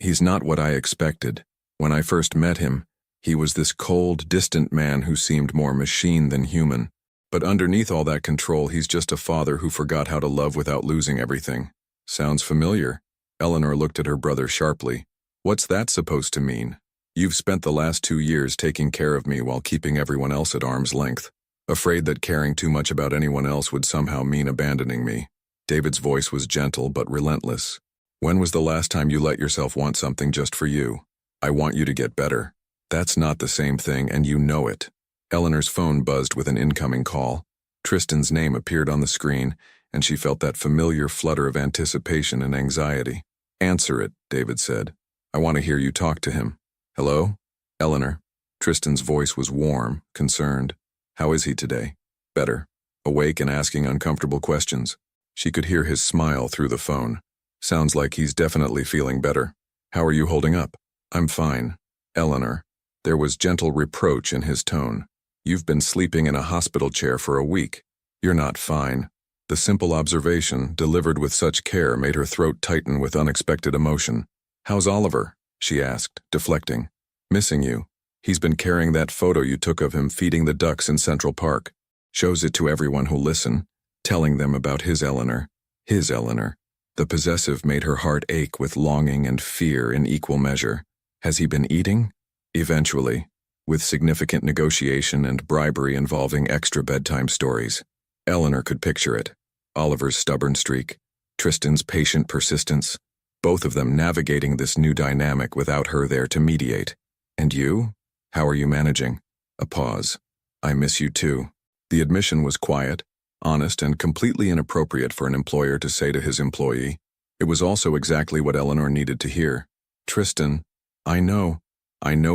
he's not what I expected. When I first met him, he was this cold, distant man who seemed more machine than human. But underneath all that control, he's just a father who forgot how to love without losing everything. Sounds familiar. Eleanor looked at her brother sharply. What's that supposed to mean? You've spent the last 2 years taking care of me while keeping everyone else at arm's length, afraid that caring too much about anyone else would somehow mean abandoning me. David's voice was gentle but relentless. When was the last time you let yourself want something just for you? I want you to get better. That's not the same thing, and you know it. Eleanor's phone buzzed with an incoming call. Tristan's name appeared on the screen, and she felt that familiar flutter of anticipation and anxiety. Answer it, David said. I want to hear you talk to him. Hello? Eleanor. Tristan's voice was warm, concerned. How is he today? Better. Awake and asking uncomfortable questions. She could hear his smile through the phone. Sounds like he's definitely feeling better. How are you holding up? I'm fine. Eleanor. There was gentle reproach in his tone. You've been sleeping in a hospital chair for a week. You're not fine. The simple observation, delivered with such care, made her throat tighten with unexpected emotion. How's Oliver? She asked, deflecting. Missing you. He's been carrying that photo you took of him feeding the ducks in Central Park. Shows it to everyone who'll listen, telling them about his Eleanor. His Eleanor. The possessive made her heart ache with longing and fear in equal measure. Has he been eating? Eventually, with significant negotiation and bribery involving extra bedtime stories. Eleanor could picture it. Oliver's stubborn streak, Tristan's patient persistence, both of them navigating this new dynamic without her there to mediate. And you? How are you managing? A pause. I miss you too. The admission was quiet, honest, and completely inappropriate for an employer to say to his employee. It was also exactly what Eleanor needed to hear. Tristan, I know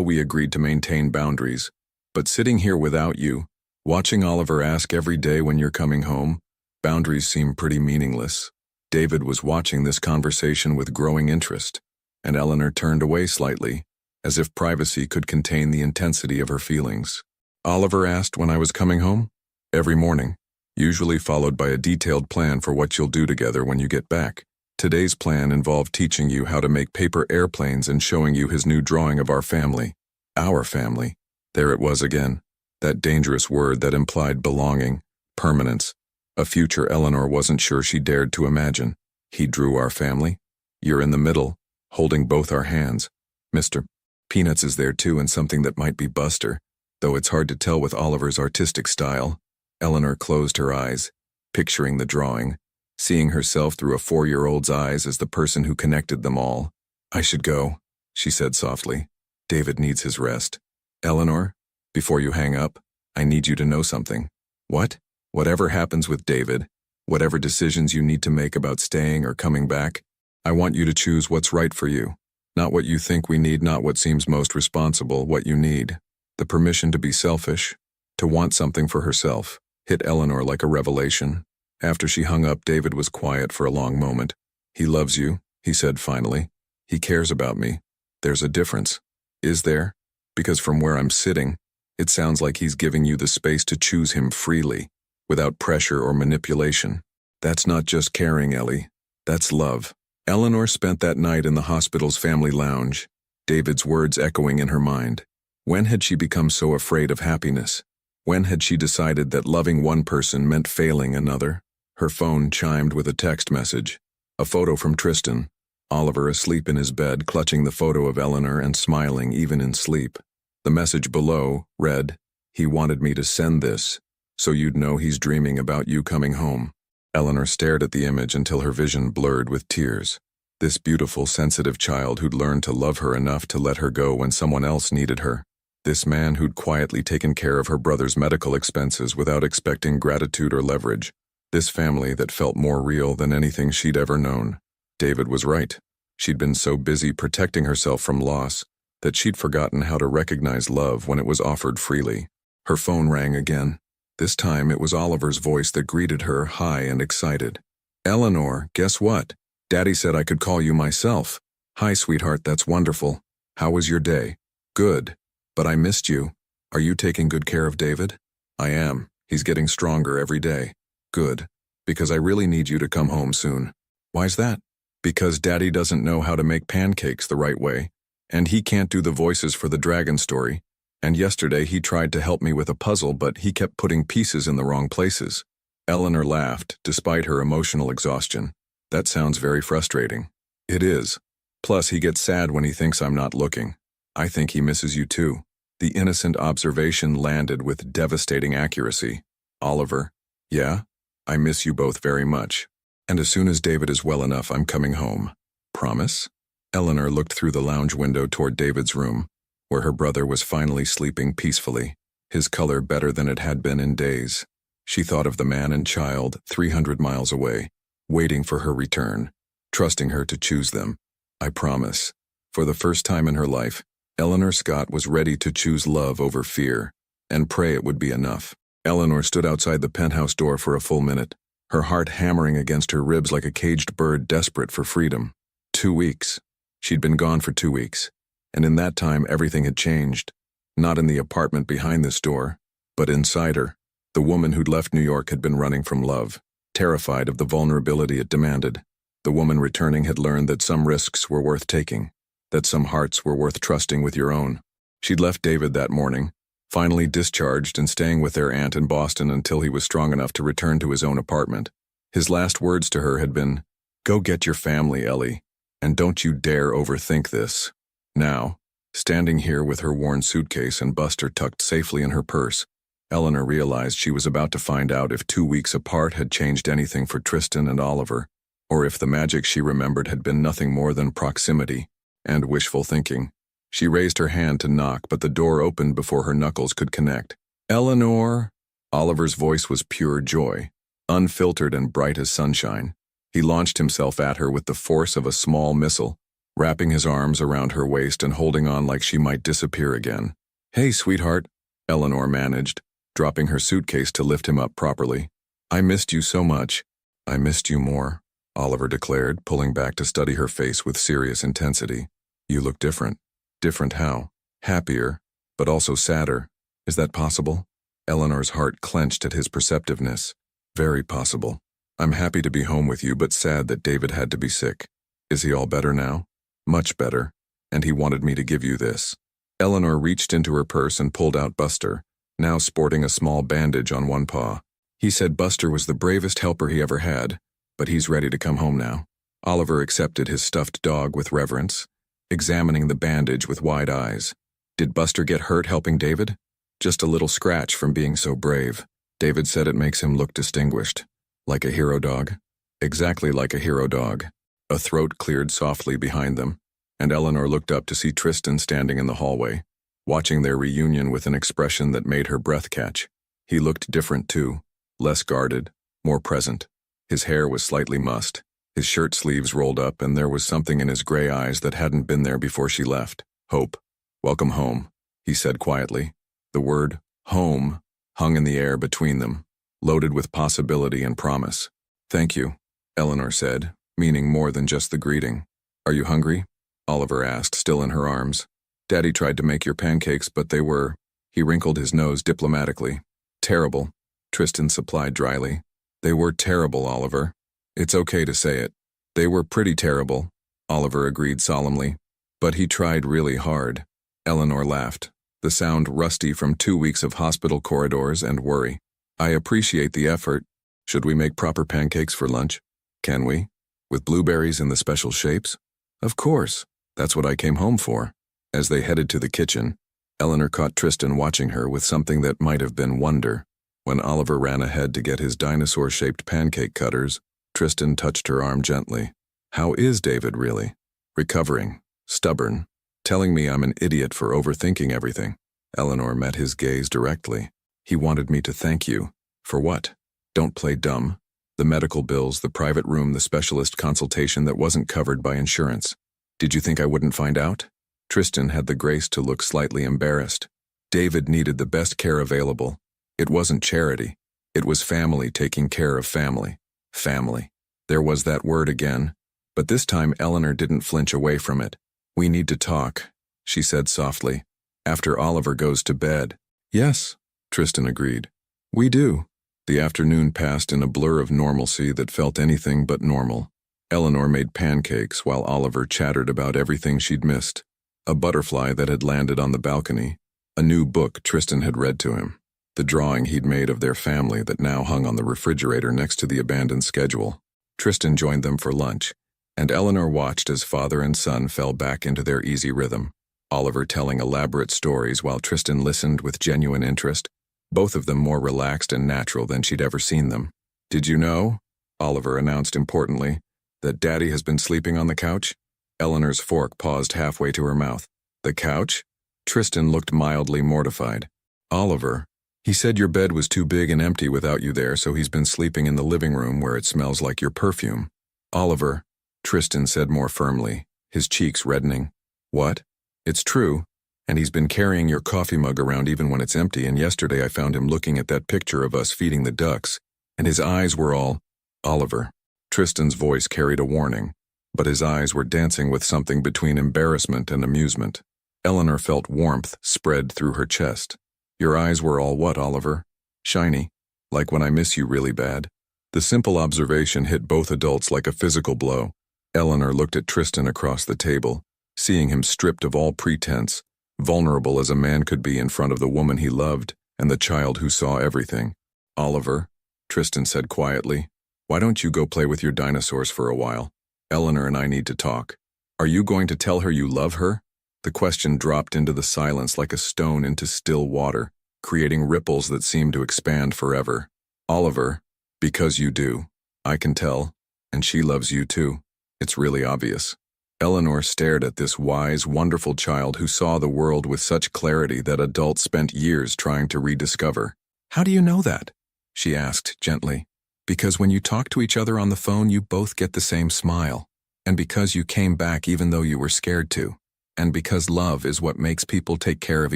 we agreed to maintain boundaries, but sitting here without you, watching Oliver ask every day when you're coming home, boundaries seem pretty meaningless. David was watching this conversation with growing interest, and Eleanor turned away slightly, as if privacy could contain the intensity of her feelings. Oliver asked when I was coming home? Every morning, usually followed by a detailed plan for what you'll do together when you get back. Today's plan involved teaching you how to make paper airplanes and showing you his new drawing of our family. Our family. There it was again. That dangerous word that implied belonging, permanence. A future Eleanor wasn't sure she dared to imagine. He drew our family. You're in the middle, holding both our hands. Mr. Peanuts is there too, and something that might be Buster, though it's hard to tell with Oliver's artistic style. Eleanor closed her eyes, picturing the drawing, seeing herself through a 4-year-old's eyes as the person who connected them all. I should go, she said softly. David needs his rest. Eleanor, before you hang up, I need you to know something. What? Whatever happens with David, whatever decisions you need to make about staying or coming back, I want you to choose what's right for you. Not what you think we need, not what seems most responsible, what you need. The permission to be selfish, to want something for herself, hit Eleanor like a revelation. After she hung up, David was quiet for a long moment. He loves you, he said finally. He cares about me. There's a difference. Is there? Because from where I'm sitting, it sounds like he's giving you the space to choose him freely, without pressure or manipulation. That's not just caring, Ellie. That's love. Eleanor spent that night in the hospital's family lounge, David's words echoing in her mind. When had she become so afraid of happiness? When had she decided that loving one person meant failing another? Her phone chimed with a text message, a photo from Tristan, Oliver asleep in his bed, clutching the photo of Eleanor and smiling even in sleep. The message below read, "He wanted me to send this, so you'd know he's dreaming about you coming home." Eleanor stared at the image until her vision blurred with tears. This beautiful, sensitive child who'd learned to love her enough to let her go when someone else needed her. This man who'd quietly taken care of her brother's medical expenses without expecting gratitude or leverage. This family that felt more real than anything she'd ever known. David was right. She'd been so busy protecting herself from loss that she'd forgotten how to recognize love when it was offered freely. Her phone rang again. This time it was Oliver's voice that greeted her, high and excited. "Eleanor, guess what? Daddy said I could call you myself." "Hi, sweetheart, that's wonderful. How was your day?" "Good. But I missed you. Are you taking good care of David?" "I am. He's getting stronger every day." "Good. Because I really need you to come home soon." "Why's that?" "Because Daddy doesn't know how to make pancakes the right way, and he can't do the voices for the dragon story, and yesterday he tried to help me with a puzzle but he kept putting pieces in the wrong places." Eleanor laughed, despite her emotional exhaustion. "That sounds very frustrating." "It is. Plus he gets sad when he thinks I'm not looking. I think he misses you too." The innocent observation landed with devastating accuracy. "Oliver, yeah? I miss you both very much. And as soon as David is well enough, I'm coming home. Promise?" Eleanor looked through the lounge window toward David's room, where her brother was finally sleeping peacefully, his color better than it had been in days. She thought of the man and child 300 miles away, waiting for her return, trusting her to choose them. I promise. For the first time in her life, Eleanor Scott was ready to choose love over fear, and pray it would be enough. Eleanor stood outside the penthouse door for a full minute, her heart hammering against her ribs like a caged bird desperate for freedom. 2 weeks. She'd been gone for 2 weeks, and in that time everything had changed. Not in the apartment behind this door, but inside her. The woman who'd left New York had been running from love, terrified of the vulnerability it demanded. The woman returning had learned that some risks were worth taking, that some hearts were worth trusting with your own. She'd left David that morning, finally discharged and staying with their aunt in Boston until he was strong enough to return to his own apartment. His last words to her had been, "Go get your family, Ellie, and don't you dare overthink this." Now, standing here with her worn suitcase and Buster tucked safely in her purse, Eleanor realized she was about to find out if 2 weeks apart had changed anything for Tristan and Oliver, or if the magic she remembered had been nothing more than proximity and wishful thinking. She raised her hand to knock, but the door opened before her knuckles could connect. "Eleanor!" Oliver's voice was pure joy, unfiltered and bright as sunshine. He launched himself at her with the force of a small missile, wrapping his arms around her waist and holding on like she might disappear again. "Hey, sweetheart," Eleanor managed, dropping her suitcase to lift him up properly. "I missed you so much." "I missed you more," Oliver declared, pulling back to study her face with serious intensity. "You look different." "Different how?" "Happier, but also sadder. Is that possible?" Eleanor's heart clenched at his perceptiveness. "Very possible. I'm happy to be home with you, but sad that David had to be sick. Is he all better now?" "Much better, and he wanted me to give you this." Eleanor reached into her purse and pulled out Buster, now sporting a small bandage on one paw. "He said Buster was the bravest helper he ever had, but he's ready to come home now." Oliver accepted his stuffed dog with reverence, examining the bandage with wide eyes. "Did Buster get hurt helping David?" "Just a little scratch from being so brave. David said it makes him look distinguished. Like a hero dog?" "Exactly like a hero dog." A throat cleared softly behind them, and Eleanor looked up to see Tristan standing in the hallway, watching their reunion with an expression that made her breath catch. He looked different too, less guarded, more present. His hair was slightly mussed, his shirt sleeves rolled up, and there was something in his gray eyes that hadn't been there before she left. "Hope. Welcome home," he said quietly. The word, home, hung in the air between them, loaded with possibility and promise. "Thank you," Eleanor said, meaning more than just the greeting. "Are you hungry?" Oliver asked, still in her arms. "Daddy tried to make your pancakes, but they were—" He wrinkled his nose diplomatically. "Terrible," Tristan supplied dryly. "They were terrible, Oliver. It's okay to say it. They were pretty terrible," Oliver agreed solemnly. "But he tried really hard." Eleanor laughed, the sound rusty from 2 weeks of hospital corridors and worry. "I appreciate the effort. Should we make proper pancakes for lunch?" "Can we? With blueberries in the special shapes?" Of course. That's what I came home for. As they headed to the kitchen, Eleanor caught Tristan watching her with something that might have been wonder. When Oliver ran ahead to get his dinosaur-shaped pancake cutters, Tristan touched her arm gently. How is David really? Recovering. Stubborn. Telling me I'm an idiot for overthinking everything. Eleanor met his gaze directly. He wanted me to thank you. For what? Don't play dumb. The medical bills, the private room, the specialist consultation that wasn't covered by insurance. Did you think I wouldn't find out? Tristan had the grace to look slightly embarrassed. David needed the best care available. It wasn't charity. It was family taking care of family. Family. There was that word again. But this time Eleanor didn't flinch away from it. We need to talk, she said softly. After Oliver goes to bed. Yes, Tristan agreed. We do. The afternoon passed in a blur of normalcy that felt anything but normal. Eleanor made pancakes while Oliver chattered about everything she'd missed. A butterfly that had landed on the balcony. A new book Tristan had read to him. The drawing he'd made of their family that now hung on the refrigerator next to the abandoned schedule. Tristan joined them for lunch, and Eleanor watched as father and son fell back into their easy rhythm. Oliver telling elaborate stories while Tristan listened with genuine interest, both of them more relaxed and natural than she'd ever seen them. Did you know, Oliver announced importantly, that Daddy has been sleeping on the couch? Eleanor's fork paused halfway to her mouth. The couch? Tristan looked mildly mortified. Oliver, he said your bed was too big and empty without you there, so he's been sleeping in the living room where it smells like your perfume. Oliver, Tristan said more firmly, his cheeks reddening. What? It's true. And he's been carrying your coffee mug around even when it's empty, and yesterday I found him looking at that picture of us feeding the ducks, and his eyes were all… Oliver. Tristan's voice carried a warning, but his eyes were dancing with something between embarrassment and amusement. Eleanor felt warmth spread through her chest. Your eyes were all what, Oliver? Shiny. Like when I miss you really bad. The simple observation hit both adults like a physical blow. Eleanor looked at Tristan across the table, seeing him stripped of all pretense, vulnerable as a man could be in front of the woman he loved and the child who saw everything. Oliver, Tristan said quietly, why don't you go play with your dinosaurs for a while? Eleanor and I need to talk. Are you going to tell her you love her? The question dropped into the silence like a stone into still water, creating ripples that seemed to expand forever. Oliver, because you do. I can tell, and she loves you too. It's really obvious. Eleanor stared at this wise, wonderful child who saw the world with such clarity that adults spent years trying to rediscover. How do you know that? She asked gently. Because when you talk to each other on the phone, you both get the same smile. And because you came back even though you were scared to. And because love is what makes people take care of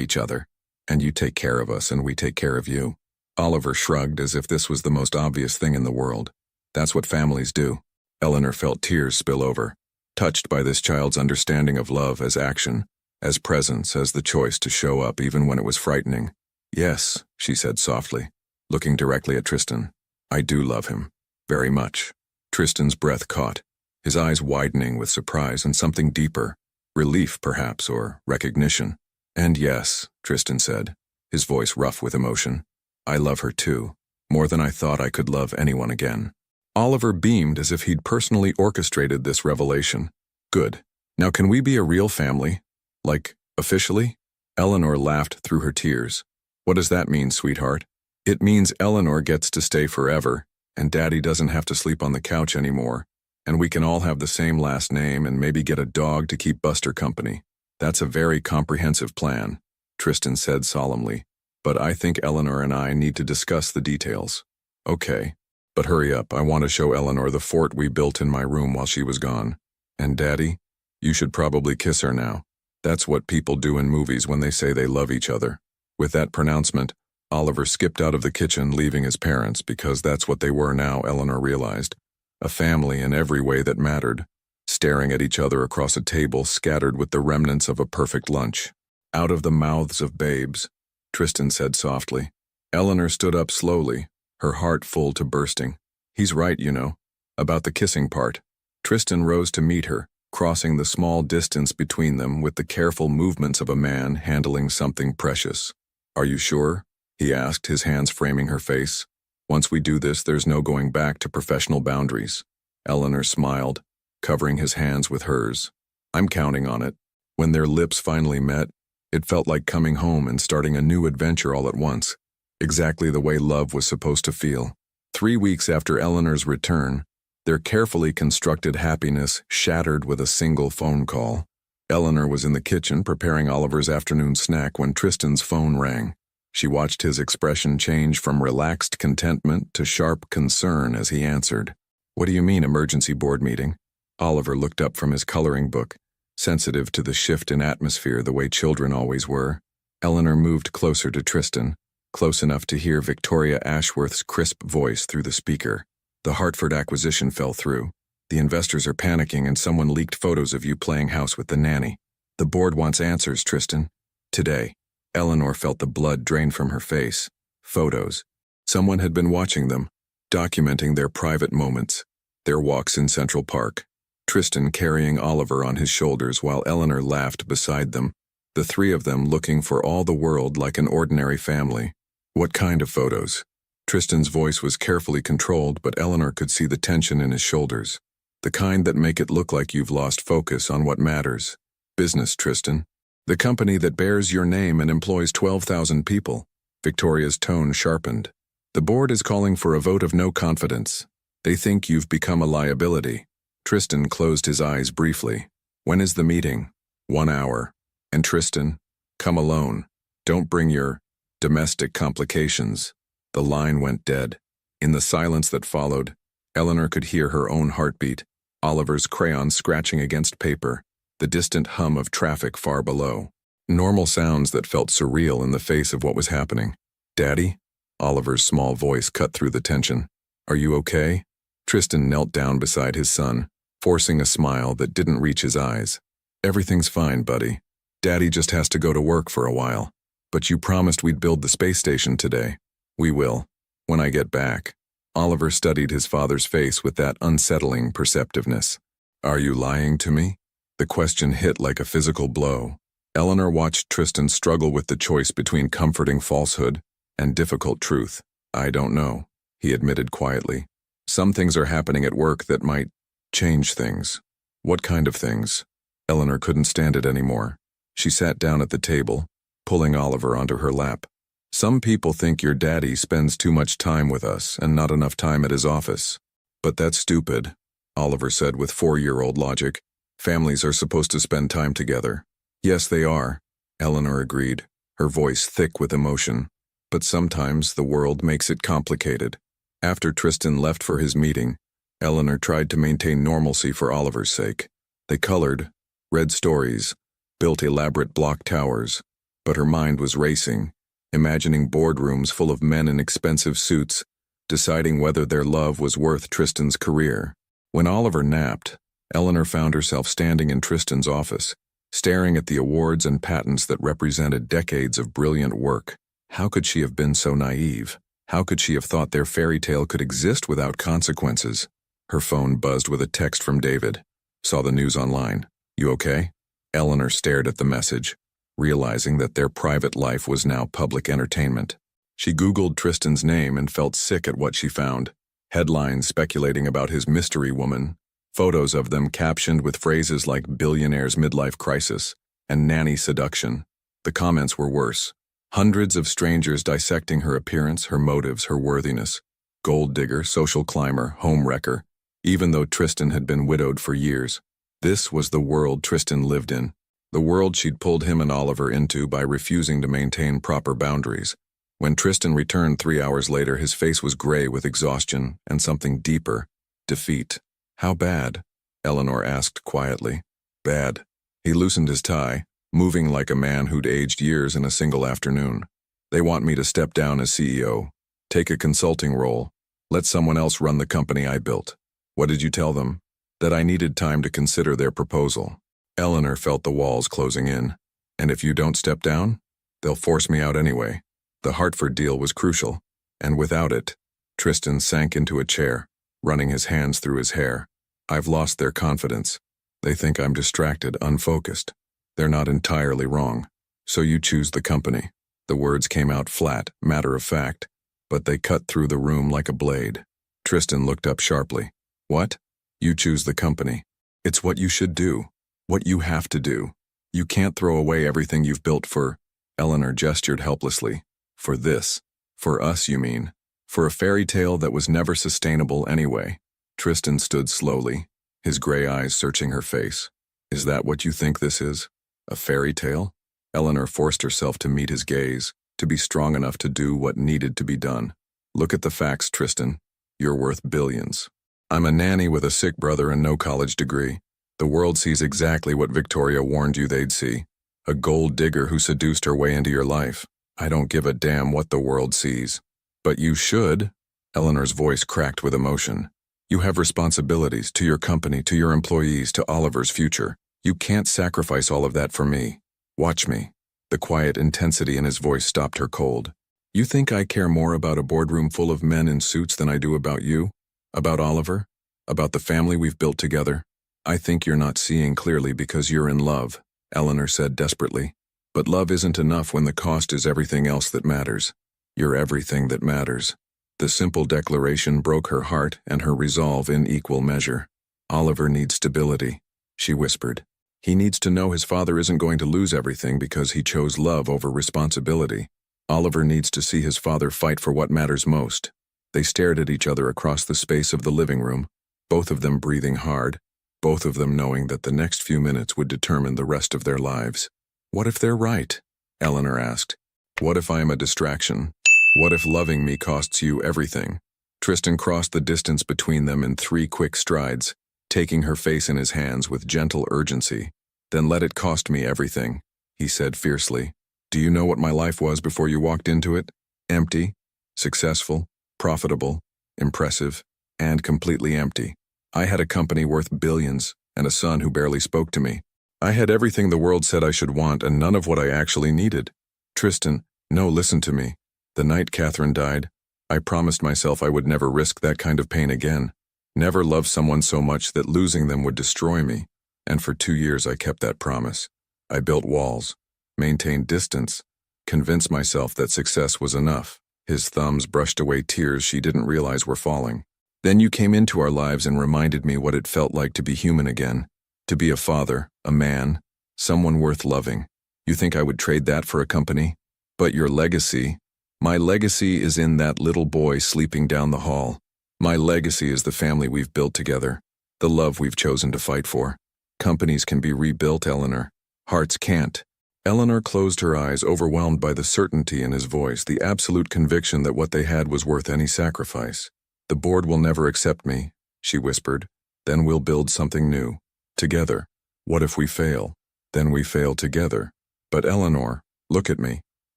each other. And you take care of us and we take care of you. Oliver shrugged as if this was the most obvious thing in the world. That's what families do. Eleanor felt tears spill over, touched by this child's understanding of love as action, as presence, as the choice to show up even when it was frightening. Yes, she said softly, looking directly at Tristan. I do love him. Very much. Tristan's breath caught, his eyes widening with surprise and something deeper. Relief, perhaps, or recognition. And yes, Tristan said, his voice rough with emotion. I love her too, more than I thought I could love anyone again. Oliver beamed as if he'd personally orchestrated this revelation. Good. Now can we be a real family? Like, officially? Eleanor laughed through her tears. What does that mean, sweetheart? It means Eleanor gets to stay forever, and Daddy doesn't have to sleep on the couch anymore, and we can all have the same last name and maybe get a dog to keep Buster company. That's a very comprehensive plan, Tristan said solemnly, but I think Eleanor and I need to discuss the details. Okay, but hurry up, I want to show Eleanor the fort we built in my room while she was gone. And Daddy, you should probably kiss her now. That's what people do in movies when they say they love each other. With that pronouncement, Oliver skipped out of the kitchen, leaving his parents, because that's what they were now, Eleanor realized. A family in every way that mattered, staring at each other across a table scattered with the remnants of a perfect lunch. Out of the mouths of babes, Tristan said softly. Eleanor stood up slowly, her heart full to bursting. He's right, you know, about the kissing part. Tristan rose to meet her, crossing the small distance between them with the careful movements of a man handling something precious. Are you sure? He asked, his hands framing her face. Once we do this, there's no going back to professional boundaries. Eleanor smiled, covering his hands with hers. I'm counting on it. When their lips finally met, it felt like coming home and starting a new adventure all at once. Exactly the way love was supposed to feel. 3 weeks after Eleanor's return, their carefully constructed happiness shattered with a single phone call. Eleanor was in the kitchen preparing Oliver's afternoon snack when Tristan's phone rang. She watched his expression change from relaxed contentment to sharp concern as he answered. "What do you mean, emergency board meeting?" Oliver looked up from his coloring book, sensitive to the shift in atmosphere the way children always were. Eleanor moved closer to Tristan, close enough to hear Victoria Ashworth's crisp voice through the speaker. "The Hartford acquisition fell through. The investors are panicking and someone leaked photos of you playing house with the nanny. The board wants answers, Tristan. Today." Eleanor felt the blood drain from her face. Photos. Someone had been watching them, documenting their private moments, their walks in Central Park. Tristan carrying Oliver on his shoulders while Eleanor laughed beside them, the three of them looking for all the world like an ordinary family. "What kind of photos?" Tristan's voice was carefully controlled, but Eleanor could see the tension in his shoulders. "The kind that make it look like you've lost focus on what matters. Business, Tristan. The company that bears your name and employs 12,000 people." Victoria's tone sharpened. "The board is calling for a vote of no confidence. They think you've become a liability." Tristan closed his eyes briefly. "When is the meeting?" 1 hour. And Tristan, come alone. Don't bring your domestic complications." The line went dead. In the silence that followed, Eleanor could hear her own heartbeat, Oliver's crayon scratching against paper, the distant hum of traffic far below. Normal sounds that felt surreal in the face of what was happening. "Daddy?" Oliver's small voice cut through the tension. "Are you okay?" Tristan knelt down beside his son, forcing a smile that didn't reach his eyes. "Everything's fine, buddy. Daddy just has to go to work for a while. But you promised we'd build the space station today." "We will. When I get back." Oliver studied his father's face with that unsettling perceptiveness. "Are you lying to me?" The question hit like a physical blow. Eleanor watched Tristan struggle with the choice between comforting falsehood and difficult truth. "I don't know," he admitted quietly. "Some things are happening at work that might change things." "What kind of things?" Eleanor couldn't stand it anymore. She sat down at the table, pulling Oliver onto her lap. "Some people think your daddy spends too much time with us and not enough time at his office. But that's stupid," Oliver said with 4-year-old logic. "Families are supposed to spend time together." "Yes, they are," Eleanor agreed, her voice thick with emotion. "But sometimes the world makes it complicated." After Tristan left for his meeting, Eleanor tried to maintain normalcy for Oliver's sake. They colored, read stories, built elaborate block towers, but her mind was racing, imagining boardrooms full of men in expensive suits, deciding whether their love was worth Tristan's career. When Oliver napped, Eleanor found herself standing in Tristan's office, staring at the awards and patents that represented decades of brilliant work. How could she have been so naive? How could she have thought their fairy tale could exist without consequences? Her phone buzzed with a text from David. "Saw the news online. You okay?" Eleanor stared at the message, realizing that their private life was now public entertainment. She Googled Tristan's name and felt sick at what she found. Headlines speculating about his mystery woman, photos of them captioned with phrases like "billionaire's midlife crisis" and "nanny seduction." The comments were worse. Hundreds of strangers dissecting her appearance, her motives, her worthiness. Gold digger, social climber, home wrecker. Even though Tristan had been widowed for years, this was the world Tristan lived in. The world she'd pulled him and Oliver into by refusing to maintain proper boundaries. When Tristan returned 3 hours later, his face was gray with exhaustion and something deeper, defeat. "How bad?" Eleanor asked quietly. "Bad." He loosened his tie, moving like a man who'd aged years in a single afternoon. "They want me to step down as CEO, take a consulting role, let someone else run the company I built." "What did you tell them?" "That I needed time to consider their proposal." Eleanor felt the walls closing in. "And if you don't step down, they'll force me out anyway." The Hartford deal was crucial, and without it, Tristan sank into a chair, running his hands through his hair. "I've lost their confidence. They think I'm distracted, unfocused. They're not entirely wrong. So you choose the company." The words came out flat, matter of fact, but they cut through the room like a blade. Tristan looked up sharply. "What?" "You choose the company. It's what you should do." What you have to do. You can't throw away everything you've built for— Eleanor gestured helplessly. For this. For us, you mean. For a fairy tale that was never sustainable anyway. Tristan stood slowly, his gray eyes searching her face. Is that what you think this is? A fairy tale? Eleanor forced herself to meet his gaze, to be strong enough to do what needed to be done. Look at the facts, Tristan. You're worth billions. I'm a nanny with a sick brother and no college degree. The world sees exactly what Victoria warned you they'd see. A gold digger who seduced her way into your life. I don't give a damn what the world sees. But you should. Eleanor's voice cracked with emotion. You have responsibilities to your company, to your employees, to Oliver's future. You can't sacrifice all of that for me. Watch me. The quiet intensity in his voice stopped her cold. You think I care more about a boardroom full of men in suits than I do about you? About Oliver? About the family we've built together? I think you're not seeing clearly because you're in love, Eleanor said desperately. But love isn't enough when the cost is everything else that matters. You're everything that matters. The simple declaration broke her heart and her resolve in equal measure. Oliver needs stability, she whispered. He needs to know his father isn't going to lose everything because he chose love over responsibility. Oliver needs to see his father fight for what matters most. They stared at each other across the space of the living room, both of them breathing hard, both of them knowing that the next few minutes would determine the rest of their lives. What if they're right? Eleanor asked. What if I am a distraction? What if loving me costs you everything? Tristan crossed the distance between them in 3 quick strides, taking her face in his hands with gentle urgency. Then let it cost me everything, he said fiercely. Do you know what my life was before you walked into it? Empty, successful, profitable, impressive, and completely empty. I had a company worth billions and a son who barely spoke to me. I had everything the world said I should want and none of what I actually needed. Tristan, no, listen to me. The night Catherine died, I promised myself I would never risk that kind of pain again. Never love someone so much that losing them would destroy me. And for 2 years I kept that promise. I built walls, maintained distance, convinced myself that success was enough. His thumbs brushed away tears she didn't realize were falling. Then you came into our lives and reminded me what it felt like to be human again. To be a father, a man, someone worth loving. You think I would trade that for a company? But your legacy, my legacy is in that little boy sleeping down the hall. My legacy is the family we've built together, the love we've chosen to fight for. Companies can be rebuilt, Eleanor. Hearts can't. Eleanor closed her eyes, overwhelmed by the certainty in his voice, the absolute conviction that what they had was worth any sacrifice. The board will never accept me, she whispered. Then we'll build something new. Together. What if we fail? Then we fail together. But Eleanor, look at me.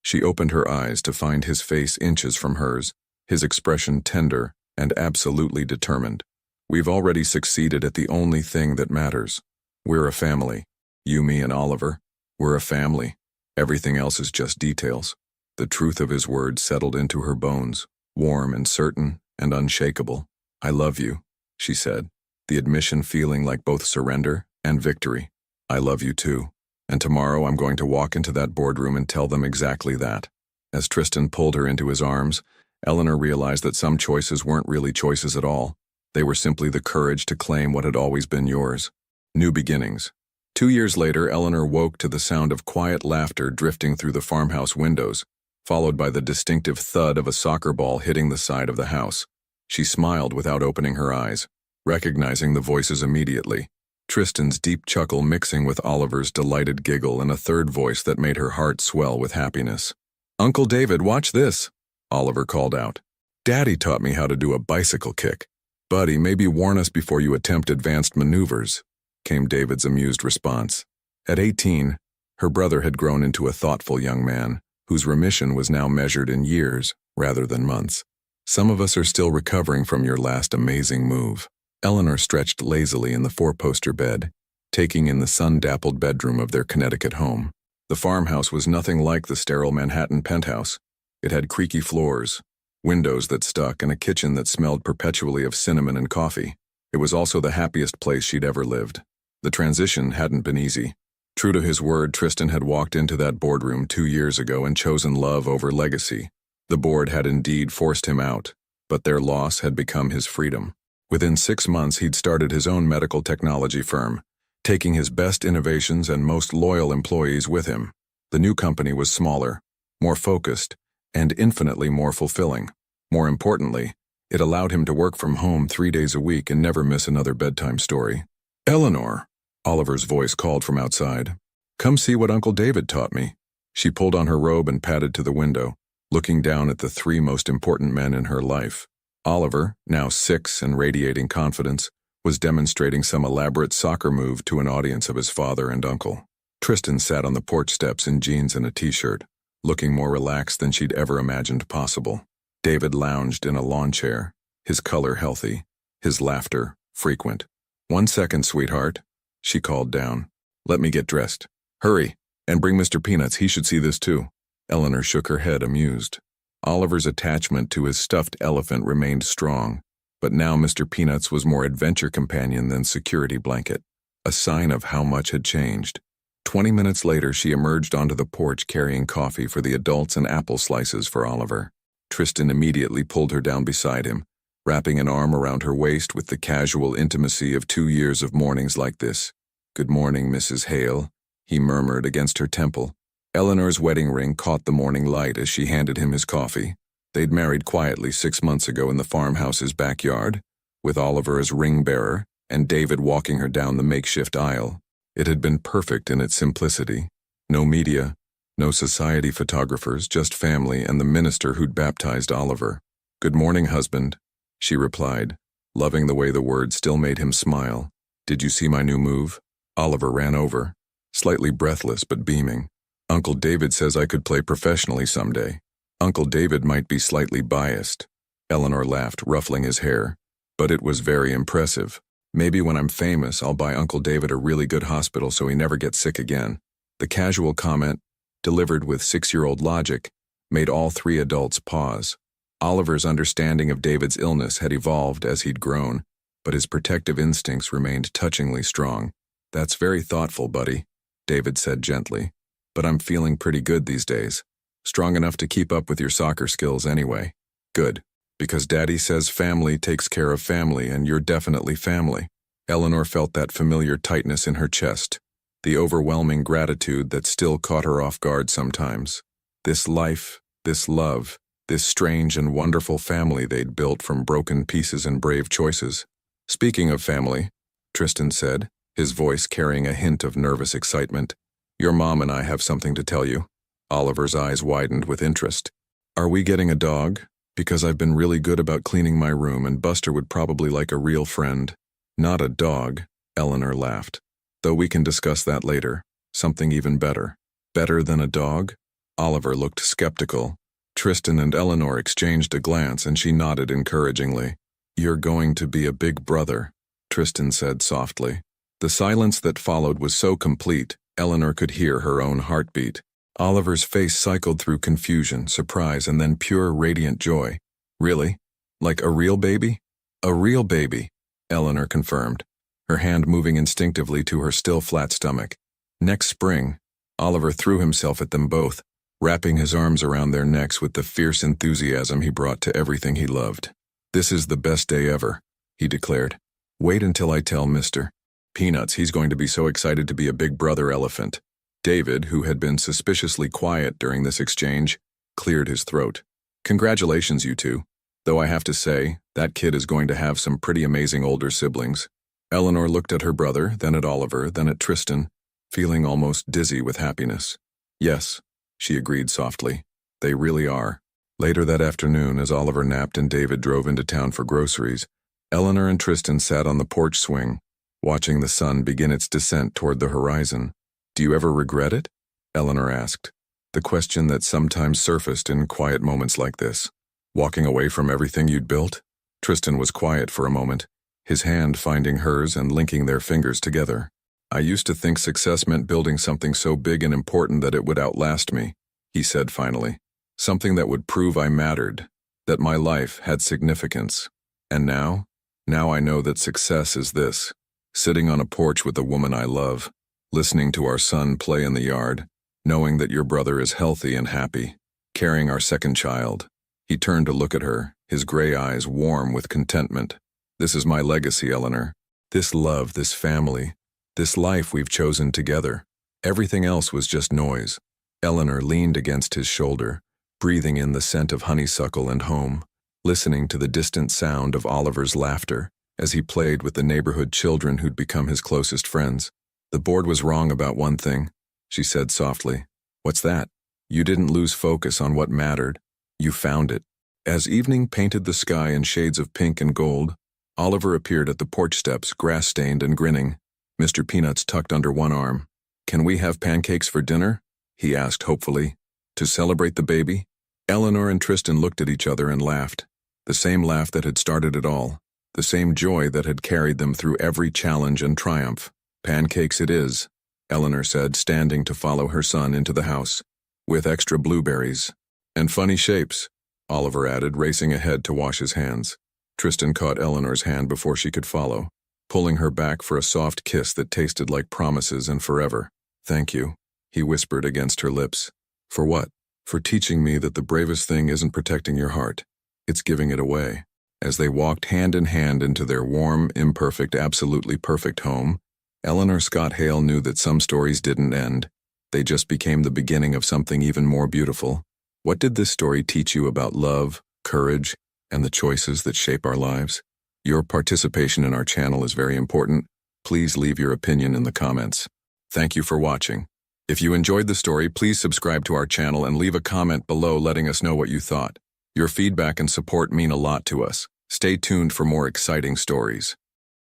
She opened her eyes to find his face inches from hers, his expression tender and absolutely determined. We've already succeeded at the only thing that matters. We're a family. You, me, and Oliver. We're a family. Everything else is just details. The truth of his words settled into her bones, warm and certain and unshakable. I love you, she said, the admission feeling like both surrender and victory. I love you too. And tomorrow I'm going to walk into that boardroom and tell them exactly that. As Tristan pulled her into his arms, Eleanor realized that some choices weren't really choices at all. They were simply the courage to claim what had always been yours. New beginnings. 2 years later, Eleanor woke to the sound of quiet laughter drifting through the farmhouse windows, followed by the distinctive thud of a soccer ball hitting the side of the house. She smiled without opening her eyes, recognizing the voices immediately. Tristan's deep chuckle mixing with Oliver's delighted giggle and a third voice that made her heart swell with happiness. Uncle David, watch this, Oliver called out. Daddy taught me how to do a bicycle kick. Buddy, maybe warn us before you attempt advanced maneuvers, came David's amused response. At 18, her brother had grown into a thoughtful young man, whose remission was now measured in years rather than months. Some of us are still recovering from your last amazing move. Eleanor stretched lazily in the 4-poster bed, taking in the sun-dappled bedroom of their Connecticut home. The farmhouse was nothing like the sterile Manhattan penthouse. It had creaky floors, windows that stuck, and a kitchen that smelled perpetually of cinnamon and coffee. It was also the happiest place she'd ever lived. The transition hadn't been easy. True to his word, Tristan had walked into that boardroom 2 years ago and chosen love over legacy. The board had indeed forced him out, but their loss had become his freedom. Within 6 months, he'd started his own medical technology firm, taking his best innovations and most loyal employees with him. The new company was smaller, more focused, and infinitely more fulfilling. More importantly, it allowed him to work from home 3 days a week and never miss another bedtime story. "Eleanor," Oliver's voice called from outside. "Come see what Uncle David taught me." She pulled on her robe and padded to the window, looking down at the 3 most important men in her life. Oliver, now 6 and radiating confidence, was demonstrating some elaborate soccer move to an audience of his father and uncle. Tristan sat on the porch steps in jeans and a t-shirt, looking more relaxed than she'd ever imagined possible. David lounged in a lawn chair, his color healthy, his laughter frequent. "1 second, sweetheart," she called down. "Let me get dressed. Hurry, and bring Mr. Peanuts, he should see this too." Eleanor shook her head, amused. Oliver's attachment to his stuffed elephant remained strong, but now Mr. Peanuts was more adventure companion than security blanket, a sign of how much had changed. 20 minutes later, she emerged onto the porch carrying coffee for the adults and apple slices for Oliver. Tristan immediately pulled her down beside him, wrapping an arm around her waist with the casual intimacy of 2 years of mornings like this. "Good morning, Mrs. Hale," he murmured against her temple. Eleanor's wedding ring caught the morning light as she handed him his coffee. They'd married quietly 6 months ago in the farmhouse's backyard, with Oliver as ring bearer and David walking her down the makeshift aisle. It had been perfect in its simplicity. No media, no society photographers, just family and the minister who'd baptized Oliver. "Good morning, husband," she replied, loving the way the word still made him smile. "Did you see my new move?" Oliver ran over, slightly breathless but beaming. "Uncle David says I could play professionally someday." Uncle David might be slightly biased. Eleanor laughed, ruffling his hair. "But it was very impressive. Maybe when I'm famous, I'll buy Uncle David a really good hospital so he never gets sick again." The casual comment, delivered with 6-year-old logic, made all 3 adults pause. Oliver's understanding of David's illness had evolved as he'd grown, but his protective instincts remained touchingly strong. "That's very thoughtful, buddy," David said gently. "But I'm feeling pretty good these days. Strong enough to keep up with your soccer skills anyway." "Good. Because Daddy says family takes care of family, and you're definitely family." Eleanor felt that familiar tightness in her chest, the overwhelming gratitude that still caught her off guard sometimes. This life, this love, this strange and wonderful family they'd built from broken pieces and brave choices. "Speaking of family," Tristan said, his voice carrying a hint of nervous excitement, "your mom and I have something to tell you." Oliver's eyes widened with interest. "Are we getting a dog? Because I've been really good about cleaning my room and Buster would probably like a real friend." "Not a dog," Eleanor laughed. "Though we can discuss that later. Something even better." "Better than a dog?" Oliver looked skeptical. Tristan and Eleanor exchanged a glance and she nodded encouragingly. "You're going to be a big brother," Tristan said softly. The silence that followed was so complete, Eleanor could hear her own heartbeat. Oliver's face cycled through confusion, surprise, and then pure, radiant joy. "Really? Like a real baby?" "A real baby," Eleanor confirmed, her hand moving instinctively to her still flat stomach. "Next spring." Oliver threw himself at them both, wrapping his arms around their necks with the fierce enthusiasm he brought to everything he loved. "This is the best day ever," he declared. "Wait until I tell Mr. Peanuts he's going to be so excited to be a big brother elephant." David, who had been suspiciously quiet during this exchange, cleared his throat. "Congratulations, you two. Though I have to say, that kid is going to have some pretty amazing older siblings." Eleanor looked at her brother, then at Oliver, then at Tristan, feeling almost dizzy with happiness. "Yes," she agreed softly. "They really are." Later that afternoon, as Oliver napped and David drove into town for groceries, Eleanor and Tristan sat on the porch swing, watching the sun begin its descent toward the horizon. "Do you ever regret it?" Eleanor asked, the question that sometimes surfaced in quiet moments like this. "Walking away from everything you'd built?" Tristan was quiet for a moment, his hand finding hers and linking their fingers together. "I used to think success meant building something so big and important that it would outlast me," he said finally. "Something that would prove I mattered, that my life had significance. And now I know that success is this, sitting on a porch with a woman I love, listening to our son play in the yard, knowing that your brother is healthy and happy, carrying our second child." He turned to look at her, his gray eyes warm with contentment. "This is my legacy, Eleanor. This love, this family, This life we've chosen together. Everything else was just noise. Eleanor leaned against his shoulder, breathing in the scent of honeysuckle and home, listening to the distant sound of Oliver's laughter as he played with the neighborhood children who'd become his closest friends. The board was wrong about one thing, she said softly. What's that? You didn't lose focus on what mattered. You found it. As evening painted the sky in shades of pink and gold, Oliver appeared at the porch steps, grass-stained and grinning, Mr. Peanuts tucked under one arm. Can we have pancakes for dinner? He asked hopefully. To celebrate the baby? Eleanor and Tristan looked at each other and laughed. The same laugh that had started it all. The same joy that had carried them through every challenge and triumph. Pancakes it is, Eleanor said, standing to follow her son into the house. With extra blueberries. And funny shapes, Oliver added, racing ahead to wash his hands. Tristan caught Eleanor's hand before she could follow, pulling her back for a soft kiss that tasted like promises and forever. Thank you, he whispered against her lips. For what? For teaching me that the bravest thing isn't protecting your heart. It's giving it away. As they walked hand in hand into their warm, imperfect, absolutely perfect home, Eleanor Scott Hale knew that some stories didn't end. They just became the beginning of something even more beautiful. What did this story teach you about love, courage, and the choices that shape our lives? Your participation in our channel is very important. Please leave your opinion in the comments. Thank you for watching. If you enjoyed the story, please subscribe to our channel and leave a comment below letting us know what you thought. Your feedback and support mean a lot to us. Stay tuned for more exciting stories.